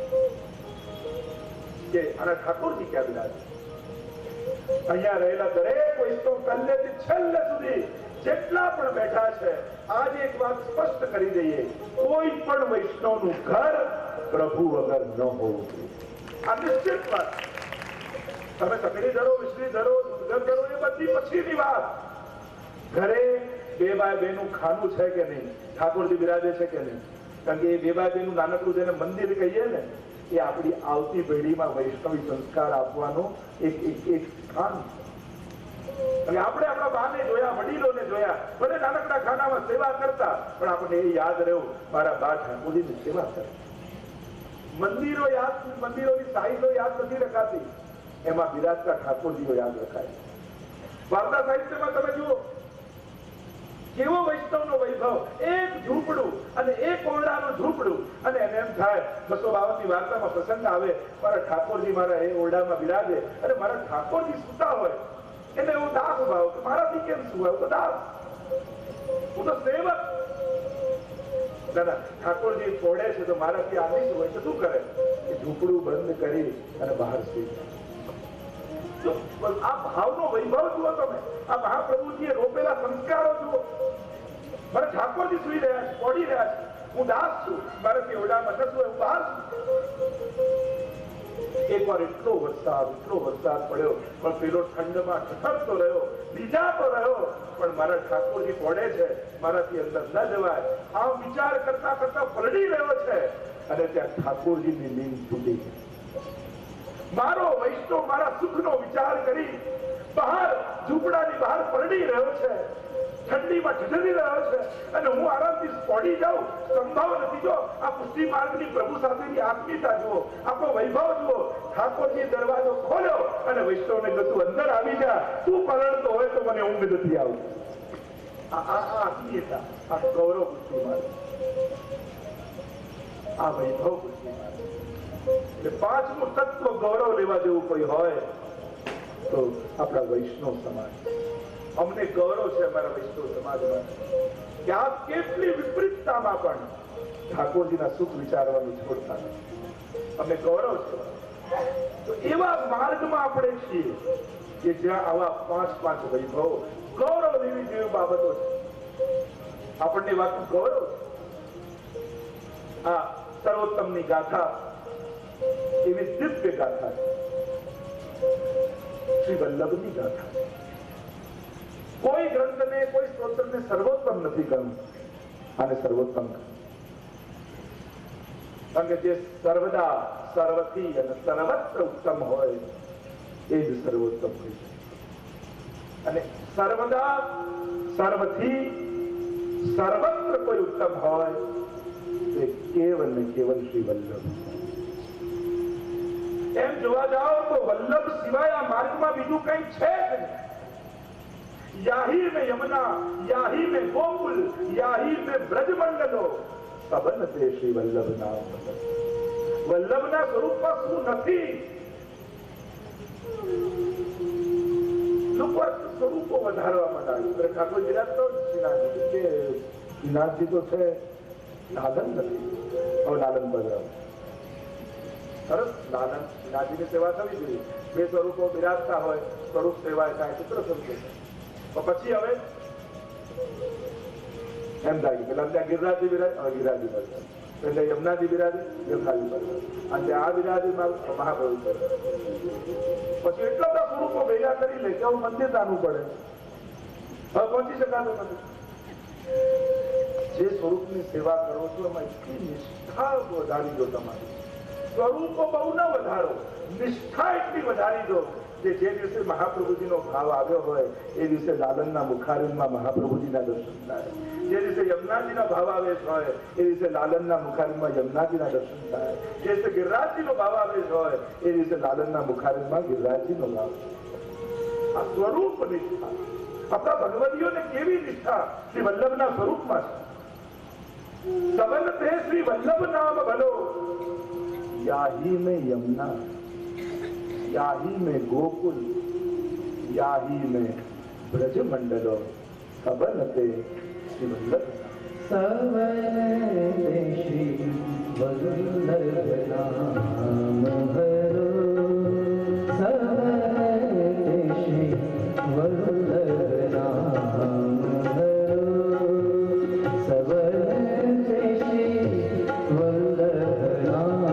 કે આના ઠાકોરજી ક્યાં બિરાજે. અહીંયા રહેલા દરેક વૈષ્ણવ પહેલેથી છેલ્લે સુધી જેટલા પણ બેઠા છે, આજે એક વાત સ્પષ્ટ કરી દઈએ, કોઈ પણ વૈષ્ણવનું ઘર પ્રભુ વગર ન હોવું જોઈએ. આ નિશ્ચિત વાત. તમે સકડી ધરો, વિસરી ધરો, દૂધગર ધરો, એ બધી પછીની વાત. ઘરે 2x2 નું ખાનું છે કે નહીં, ઠાકોરજી બિરાજે છે કે નહીં. કારણ કે એ 2x2 નું નાનકડું જેને મંદિર કહીએ ને, એ આપણી આવતી પેઢીમાં વૈષ્ણવી સંસ્કાર આપવાનું એક સ્થાન છે. આપણે આપણા બાને જોયા, વડીલોને જોયા, ભલે નાનકડા ખાનામાં સેવા કરતા, પણ આપણને એ યાદ રહ્યું મારા બા ઠાકોરજીની સેવા કરે. મંદિરોની સાઈઝો યાદ નથી રખાતી, એમાં બિરાજતા ઠાકોરજીઓ યાદ રખાય. વાર્તા સાહિત્યમાં તમે જુઓ કેવો વૈષ્ણવનો વૈભવ. એક ઝૂંપડું અને એક ઓરડાનું ઝૂંપડું, અને એને એમ થાય 252 ની વાર્તામાં પ્રસંગ આવે, મારા ઠાકોરજી મારા એ ઓરડામાં બિરાજે અને મારા ઠાકોરજી સુતા હોય, એટલે એવો દાસ ભાવ કે મારાથી કેમ સુવાય, હું તો દાસ, હું તો સેવક. ઠાકોરજી છોડે છે તો મારાથી આદેશ હોય તો શું કરે? એ ઝૂંપડું બંધ કરી અને બહાર સુઈ જાય. આ ભાવનો વૈભવ જુઓ તમે, આ મહાપ્રભુજીએ રોપેલા સંસ્કારો જુઓ. મારા ઠાકોરજી સુઈ રહ્યા છે, પડી રહ્યા છે, હું દાસ છું, મારાથી ઓરડામાં ન સુવાય, હું બહાર છું. એકવાર એટલો વરસાદ પડ્યો, પણ પેલો ઠંડમાં ઠઠરતો રહ્યો, બીજાતો રહ્યો, પણ મારા ઠાકોરજી પડે છે, મારાથી અંદર ન જવાય. આમ વિચાર કરતા કરતા પલટી રહ્યો છે અને ત્યાં ઠાકોરજીની નીંદ તૂટી ગઈ. મારો વૈષ્ણવ મારા સુખનો વિચાર કરી બહાર ઝૂંપડાની બહાર પલટી રહ્યો છે, ઠંડીમાં ઠઠરી રહ્યો છે, અને હું આરામથી પડી જાઉં સંભવ નથી. જો આ પુષ્ટિ માર્ગની પ્રભુ સાથેની આત્મીયતા જુઓ, આપણો વૈભવ જુઓ. ઠાકોરજીએ દરવાજો ખોલ્યો અને વૈષ્ણવને કહ્યું અંદર આવી જા, તું પલળતો હોય તો મને ઊંઘ નથી આવતી. આ આત્મીયતા, આ ગૌરવ પુષ્ટિ માર્ગ, આ વૈભવ પુષ્ટિ માર્ગ. એટલે પાંચમું તત્વ ગૌરવ લેવા જેવું કોઈ હોય તો આપણા વૈષ્ણવ સમાજ. અમને ગૌરવ છે અમારા વૈષ્ણવ સમાજમાં કે આપ કેટલી વિપરીતતામાં પણ ઠાકોરજીના સુખ વિચારવાનું છોડતા નથી. અમને ગૌરવ છે. તો એવા માર્ગમાં આપણે છીએ કે જ્યાં આવા પાંચ પાંચ વૈભવો ગૌરવ લેવી જેવી બાબતો છે. આપણને વાતનું ગૌરવ છે. આ સર્વોત્તમની ગાથા એવી દિવ્ય ગાથા છે. શ્રી વલ્લભની ગાથા. કોઈ ગ્રંથને કોઈ સ્તોત્રને સર્વોત્તમ નથી કહ્યું, આને સર્વોત્તમ કહ્યું. કારણ કે જે સર્વદા સર્વથી અને સર્વત્ર ઉત્તમ હોય એ જ સર્વોત્તમ હોય છે. અને સર્વદા સર્વથી સર્વત્ર કોઈ ઉત્તમ હોય તે કેવલ ને કેવલ શ્રી વલ્લભ. એમ જોવા જાઓ તો વલ્લભ સિવાય આ માર્ગમાં બીજું કઈ છે જ નહીં. યાહી में यमुना, याही में गोकुल, याही में ब्रजमंडलो, सबन ते श्री वल्लभ नाम. વલ્લભના સ્વરૂપમાં શું નથી? લોકો સ્વરૂપો વધારવામાં માંડ્યા. ઠાકોરજી તો શ્રીનાથજી તો છે, લાલન નથી. હવે લાલન બદલાવ સરસ. લાલન શ્રીનાથજીની સેવા થવી જોઈએ. બે સ્વરૂપો બિરાજતા હોય, સ્વરૂપ સેવા થાય, ચિત્ર સ્વરૂપ. પછી હવે એમ થાય પેલા ત્યાં ગિરિરાજજી બિરાજ, ગિરિરાજજી બિરાજ, એટલે યમુનાજી બિરાજે, યમુનાજી બિરાજ, અને આ બિરાજમાં મહાપ્રભુ બિરાજ. પછી એટલા બધા સ્વરૂપો ભેગા કરી લે કે આવું મંદિર તાનવું પડે. હવે પહોંચી શકાતું નથી. જે સ્વરૂપની સેવા કરો છો એમાં એટલી નિષ્ઠા વધારી દો. તમારી સ્વરૂપો બહુ ના વધારો, નિષ્ઠા એટલી વધારી દો કે જે દિવસે મહાપ્રભુજીનો ભાવ આવ્યો હોય એ દિવસે લાલનના મુખારવિંદમાં મહાપ્રભુજીના દર્શન થાય. જે દિવસે યમુનાજીનો ભાવ આવેશ હોય એ દિવસે લાલનના મુખારવિંદમાં યમુનાજીના દર્શન થાય. જે દિવસે ગિરિરાજજીનો ભાવ આવેશ હોય એ દિવસે લાલનના મુખારવિંદમાં ગિરિરાજજીનો ભાવ. આ સ્વરૂપ નિષ્ઠા. આપણા ભગવતીઓને કેવી નિષ્ઠા શ્રી વલ્લભના સ્વરૂપમાં છે. સબન તે શ્રી વલ્લભ નામ ભલો, याही में यमुना, याही में गोकुल, याही में ब्रजमंडलो, सबन ते श्री वल्लभ. सबन ते श्री वल्लभ नाम भलो, सबन ते श्री वल्लभ नाम भलो, सबन ते श्री वल्लभ नाम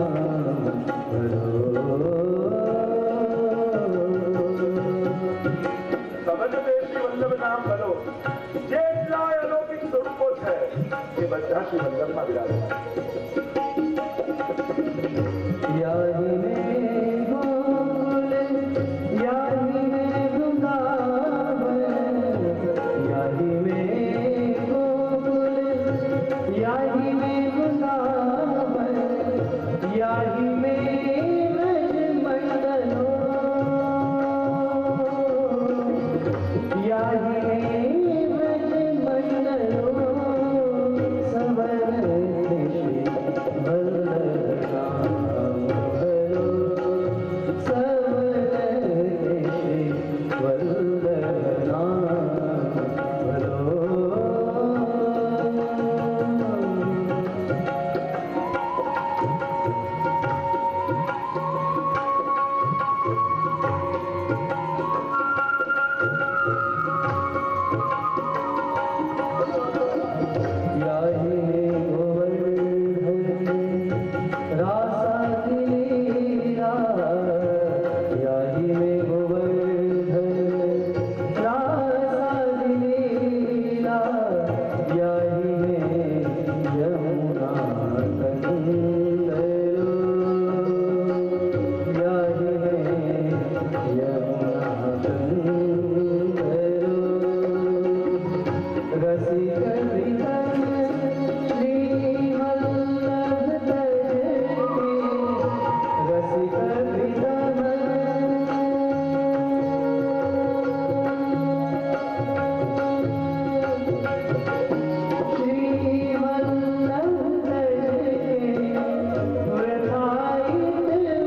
भलो. सबन ते श्री वल्लभ नाम भलो. જેટલા અલૌકિક સ્વરૂપો છે એ બધા શ્રી વલ્લભમાં વિરાજમાન. याही में गोकुल, याही में वृंदावन, याही में गोकुल, याही में वृंदावन, याही में ब्रजमंडलो, याही में ब्रजमंडलो, सबन ते श्री वल्लभ नाम भलो, सबन ते श्री वल्लभ नाम भलो. याही में गोवर्धन रासालीला, याही में गोवर्धन रासालीला, याही में यमुना कंदलो, याही में यमुना कंदलो. रसिक विधन श्री वल्लभ तजके, रसिक विधन श्री वल्लभ तजके, व्रतायित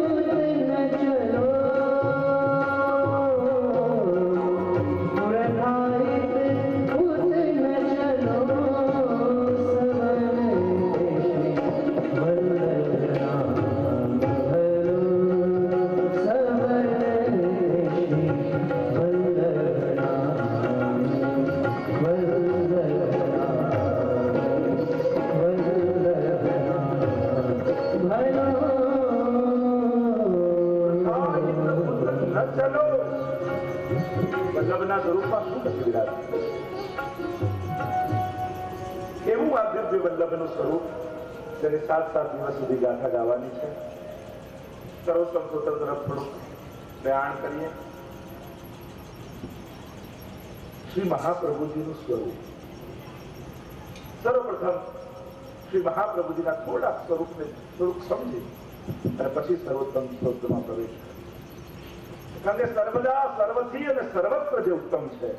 વલ્લભના સ્વરૂપમાં શું નથી બિરાજતું? એવું આ દિવ્ય વલ્લભનું સ્વરૂપ જેને 7 દિવસ સુધી ગાથા ગાવાની છે. સર્વોત્તમ સ્તોત્ર તરફ થોડુંક પ્રયાણ કરીએ. શ્રી મહાપ્રભુજીનું સ્વરૂપ. સર્વપ્રથમ શ્રી મહાપ્રભુજીના થોડાક સ્વરૂપને થોડુંક સમજી અને પછી સર્વોત્તમ સ્તોત્રમાં પ્રવેશ કરીએ. કારણ કે સર્વદા સર્વથી અને સર્વત્ર જે ઉત્તમ છે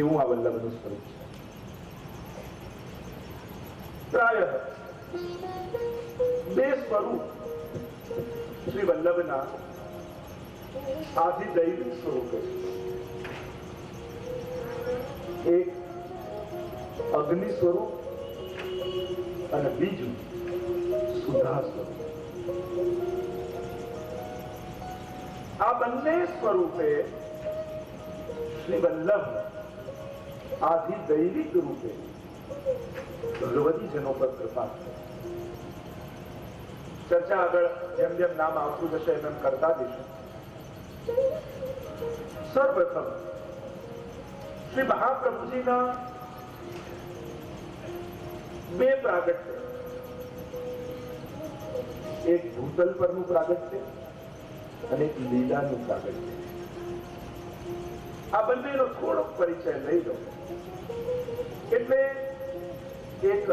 એવું આ વલ્લભનું સ્વરૂપ છે. પ્રાય 2 સ્વરૂપ શ્રી વલ્લભના આધિદૈવિક સ્વરૂપે છે. એક અગ્નિ સ્વરૂપ અને બીજું સુધા સ્વરૂપ. આ બંને સ્વરૂપે શ્રી વલ્લભ આધિદૈવિક રૂપે ભગવતીજનો પર કૃપા છે. ચર્ચા આગળ જેમ જેમ નામ આવતું જશે એમ કરતા જઈશું. સર્વપ્રથમ શ્રી મહાપ્રભુજીના 2 પ્રાગટ્ય. એક ભૂતલ પરનું પ્રાગટ્ય અને એક લીલાનું પ્રાગટ્ય. આ બંનેનો થોડો પરિચય લઈ લો એટલે એક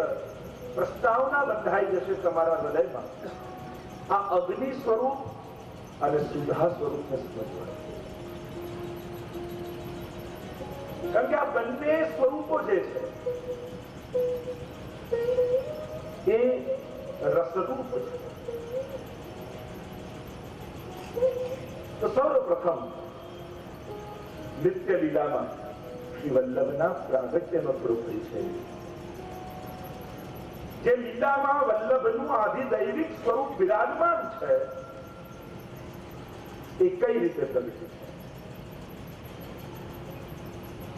પ્રસ્તાવના બંધાઈ જશે તમારા હૃદયમાં. આ અગ્નિ સ્વરૂપ અને સુધા સ્વરૂપને સમજવાનું. કારણ કે આ બંને સ્વરૂપો જે છે એ રસરૂપ છે. તો સર્વપ્રથમ નિત્ય લીલામાં શ્રી વલ્લભના પ્રાગટ્યનો થોડો પરિચય. જે લીલામાં વલ્લભનું આધિદૈવિક સ્વરૂપ વિરાજમાન છે એ કઈ રીતે પ્રગટે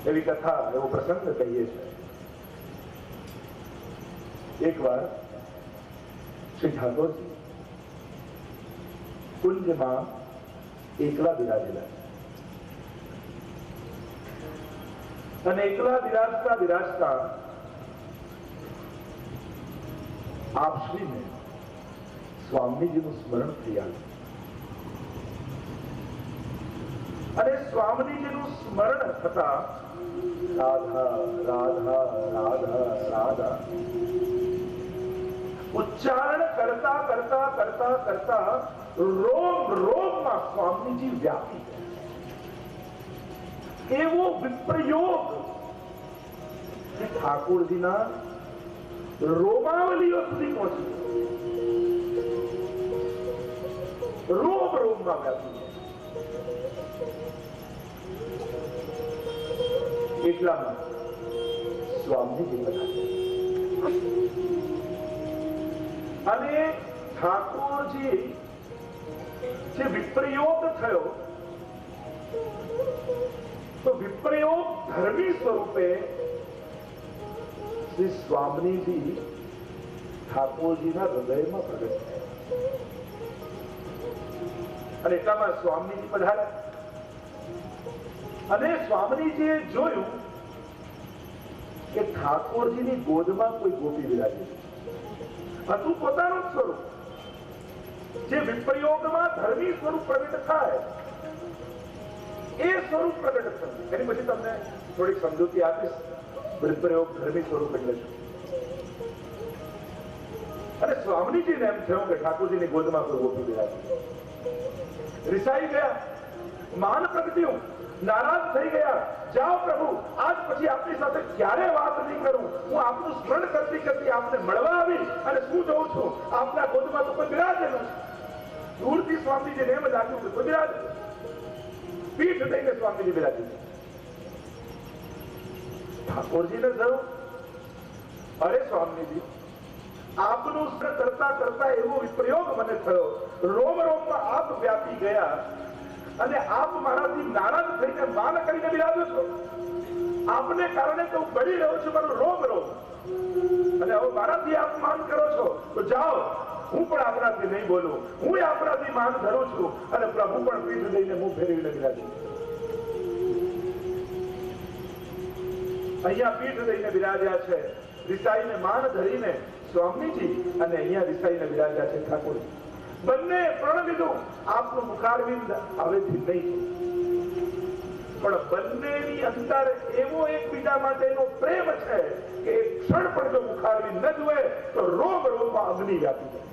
છે એવી કથા, એવો પ્રસંગ કહીએ છીએ. એકવાર શ્રી ઠાકોરજી કુંજમાં એકલા બિરાજેલા અને એકલા બિરાજતા બિરાજતા આપશ્રીને સ્વામીજીનું સ્મરણ થયા અને સ્વામીજીનું સ્મરણ થતા રાધા રાધા રાધા રાધા ઉચ્ચારણ કરતા કરતા કરતા કરતા રોમ રોમમાં સ્વામીજી વ્યાપી ગયા. એવો વિપ્રયોગ ઠાકોરજીના રોમાવલીઓ સુધી પહોંચી. રોમ રોમમાં વ્યાપી. એટલામાં સ્વામીજી બધા અને ઠાકોરજી જે વિપ્રયોગ થયો તો વિપ્રયોગ ધર્મી સ્વરૂપે શ્રી સ્વામીજી ઠાકોરજીના હૃદયમાં પ્રગટ થયા અને એટલામાં સ્વામીજી પધાર્યા અને સ્વામીજીએ જોયું કે ઠાકોરજીની ગોદમાં કોઈ ગોપી બિરાજી હતું. પોતાનું સ્વરૂપ જે વિપ્રયોગમાં ધર્મી સ્વરૂપ પ્રગટ થાય એ સ્વરૂપ પ્રગટ થયું. એની પછી તમને થોડીક સમજૂતી આપીશ વિપ્રયોગ ધર્મી સ્વરૂપ એટલે શું. અને સ્વામીજીને એમ થયું કે ઠાકોરજીની ગોદમાં કોઈ ગોપી બિરાજી. રિસાઈ ગયા, માન પ્રગટ્યું, નારાજ થઈ ગયા. જાઓ પ્રભુ, આજ પછી આપની સાથે ક્યારે વાત નહીં કરું. હું આપનું સ્મરણ કરતી કરતી આપને મળવા આવી અને શું જોઉં છું, આપના ગોદમાં તો કોઈ બિરાજેલું. દૂરથી સ્વામીજીને એમ લાગ્યું કે કોઈ બિરાજેલું. પીઠ દઈને સ્વામીજી બિરાજી. ઠાકોરજીને થયું, અરે સ્વામીજી, આપનું સ્મરણ કરતા કરતા એવો વિપ્રયોગ મને થયો. રોમ રોમમાં આપ વ્યાપી ગયા અને આપ મારાથી નારાજ થઈને માન કરીને બિરાજો છો. આપને કારણે તો હું બળી રહ્યો છું મારું રોમ રોમ અને હવે મારાથી આપ માન કરો છો તો જાઓ, હું પણ આપણાથી નહીં બોલું. હું આપણાથી માન ધરું છું અને પ્રભુ પણ પીઠ દઈને મું ફેરવીને બિરાજો. અહીંયા પીઠ દઈને બિરાજ્યા છે રિસાઈને માન ધરીને સ્વામીજી, અને અહીંયા રિસાઈને બિરાજ્યા છે ઠાકોરજી. બંને પ્રણ લીધું આપનું મુખારવિંદ હવેથી નહીં, પણ બંનેની અંદર એવો એકબીજા માટેનો પ્રેમ છે કે એક ક્ષણ પણ જો મુખારવિંદ ન જુએ તો રોગ રોગમાં અગ્નિ વ્યાપી જાય.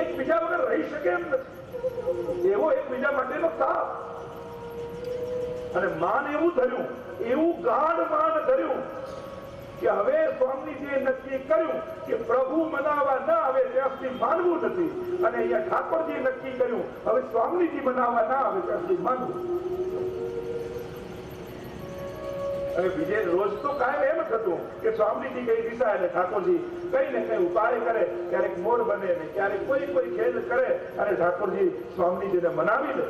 એકબીજા વગર રહી શકે એમ નથી, એવો એકબીજા માટેનો તાપ. અને માન એવું ધર્યું, એવું ગાઢ માન ધર્યું કે હવે સ્વામીજીએ નક્કી કર્યું કે પ્રભુ મનાવવા ન આવે ત્યાં સુધી માનવું નથી. અને અહીંયા ઠાકોરજીએ નક્કી કર્યું હવે સ્વામીજી મનાવવા ના આવે ત્યાં સુધી માનવું. અને બીજે રોજ તો કાયમ એમ થતું કે સ્વામીજી કઈ દિશા અને ઠાકોરજી કઈ ને કઈ ઉપાય કરે, ક્યારેક મોર બને ને ક્યારેક કોઈ ખેલ કરે અને ઠાકોરજી સ્વામીજીને મનાવી લે.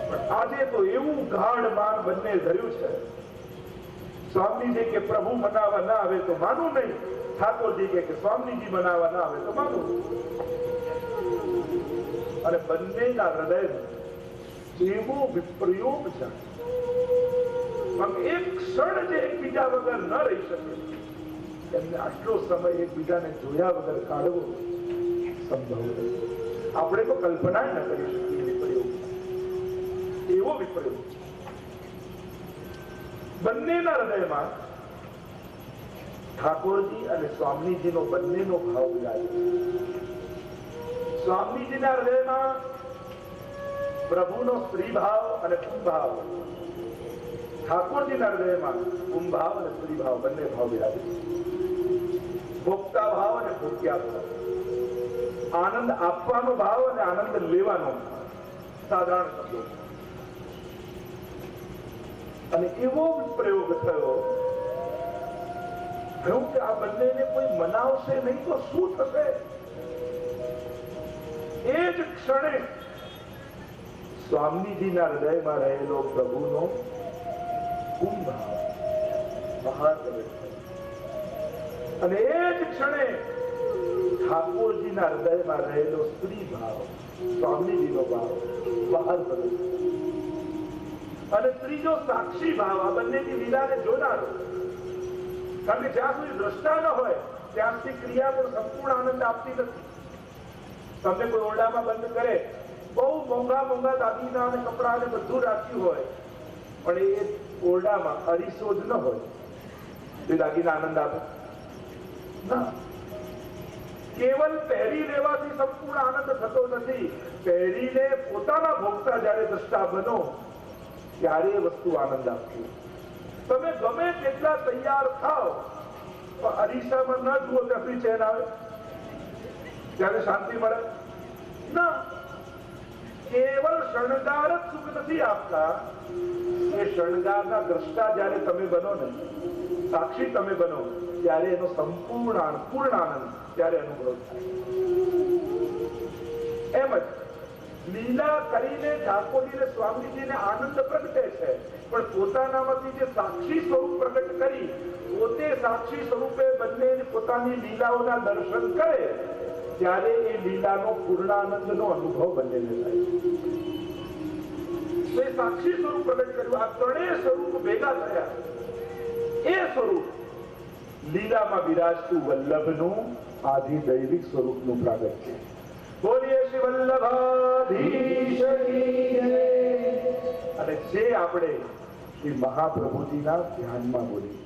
પણ આજે તો એવું ગાઢ માન બંને ધર્યું છે. સ્વામીજી કે પ્રભુ મનાવવા ના આવે તો માનવું નહીં, ઠાકોરજી કે સ્વામીજી મનાવવા ના આવે તો માનવું. અને બંનેના હૃદયમાં એવો વિપ્રયોગ છે, એક ક્ષણ જે એકબીજા વગર ન રહી શકે એમને આટલો સમય એકબીજાને જોયા વગર કાઢવો સંભવ નથી. આપણે તો કલ્પના ન કરી શકીએ વિપ્રયોગ, એવો વિપ્રયોગ. બંનેના હૃદયમાં ઠાકોરજી અને સ્વામીજીનો બંનેનો ભાવ વિરાજે છે. સ્વામીજીના હૃદયમાં પ્રભુનો સ્ત્રી ભાવ અને પુંભાવ, ઠાકોરજીના હૃદયમાં પુંભાવ અને સ્ત્રી ભાવ બંને ભાવ વિરાજે છે. ભોગતા ભાવ અને ભોગ્યા ભાવ, આનંદ આપવાનો ભાવ અને આનંદ લેવાનો સાધારણ શબ્દો. અને એવો પ્રયોગ થયો કે આ બંનેને કોઈ મનાવશે નહીં તો શું થશે? એ જ ક્ષણે સ્વામીજીના હૃદયમાં રહેલો પ્રભુનો કુંભાવ બહાર પ્રગટ થયો, અને એ જ ક્ષણે ઠાકોરજીના હૃદયમાં રહેલો સ્ત્રી ભાવ, સ્વામીજીનો ભાવ બહાર પ્રગટ થયો. અને ત્રીજો સાક્ષી ભાવ આ બંનેની લીલાને જોનારો. કારણ કે જ્યાં સુધી દ્રષ્ટા ન હોય ત્યાં સુધી ક્રિયા પણ સંપૂર્ણ આનંદ આપતી નથી. તમને કોઈ ઓરડામાં બંધ કરે, બહુ મોંઘા દાગીના અને કપડા અને બધું રાખ્યું હોય, પણ એ ઓરડામાં અરીસો જ ન હોય તે દાગીના આનંદ આપે ના. કેવલ પહેરી લેવાથી સંપૂર્ણ આનંદ થતો નથી. પહેરીને પોતાના ભોગતા જયારે દ્રષ્ટા બનો ત્યારે એ વસ્તુ આનંદ આપતી. તમે ગમે તેટલા તૈયાર થાવ પણ અરીસામાં ન જુઓ ત્યાંથી ચેન આવે, ત્યારે શાંતિ મળે ના. કેવલ શણગાર જ સુખ નથી આપતા. એ શણગારના દ્રષ્ટા જયારે તમે બનો ને, સાક્ષી તમે બનો, ત્યારે એનો સંપૂર્ણ પૂર્ણ આનંદ ત્યારે અનુભવ થાય. એમ જ લીલા કરીને ઠાકોરજીને સ્વામીજીને આનંદ પ્રગટે છે, પણ પોતાનામાંથી જે સાક્ષી સ્વરૂપ પ્રગટ કરી પોતે સાક્ષી સ્વરૂપે બંને પોતાની લીલાઓના દર્શન કરે ત્યારે એ લીલાનો પૂર્ણાનંદનો અનુભવ બંનેને થાય છે. સાક્ષી સ્વરૂપ પ્રગટ કર્યું, આ ત્રણેય સ્વરૂપ ભેગા થયા. એ સ્વરૂપ લીલામાં બિરાજતું વલ્લભનું આદિ દૈવિક સ્વરૂપનું પ્રાગટ છે. બોલીએ શ્રી વલ્લભાધીશ કી જય. અને જે આપણે શ્રી મહાપ્રભુજીના ધ્યાનમાં બોલીએ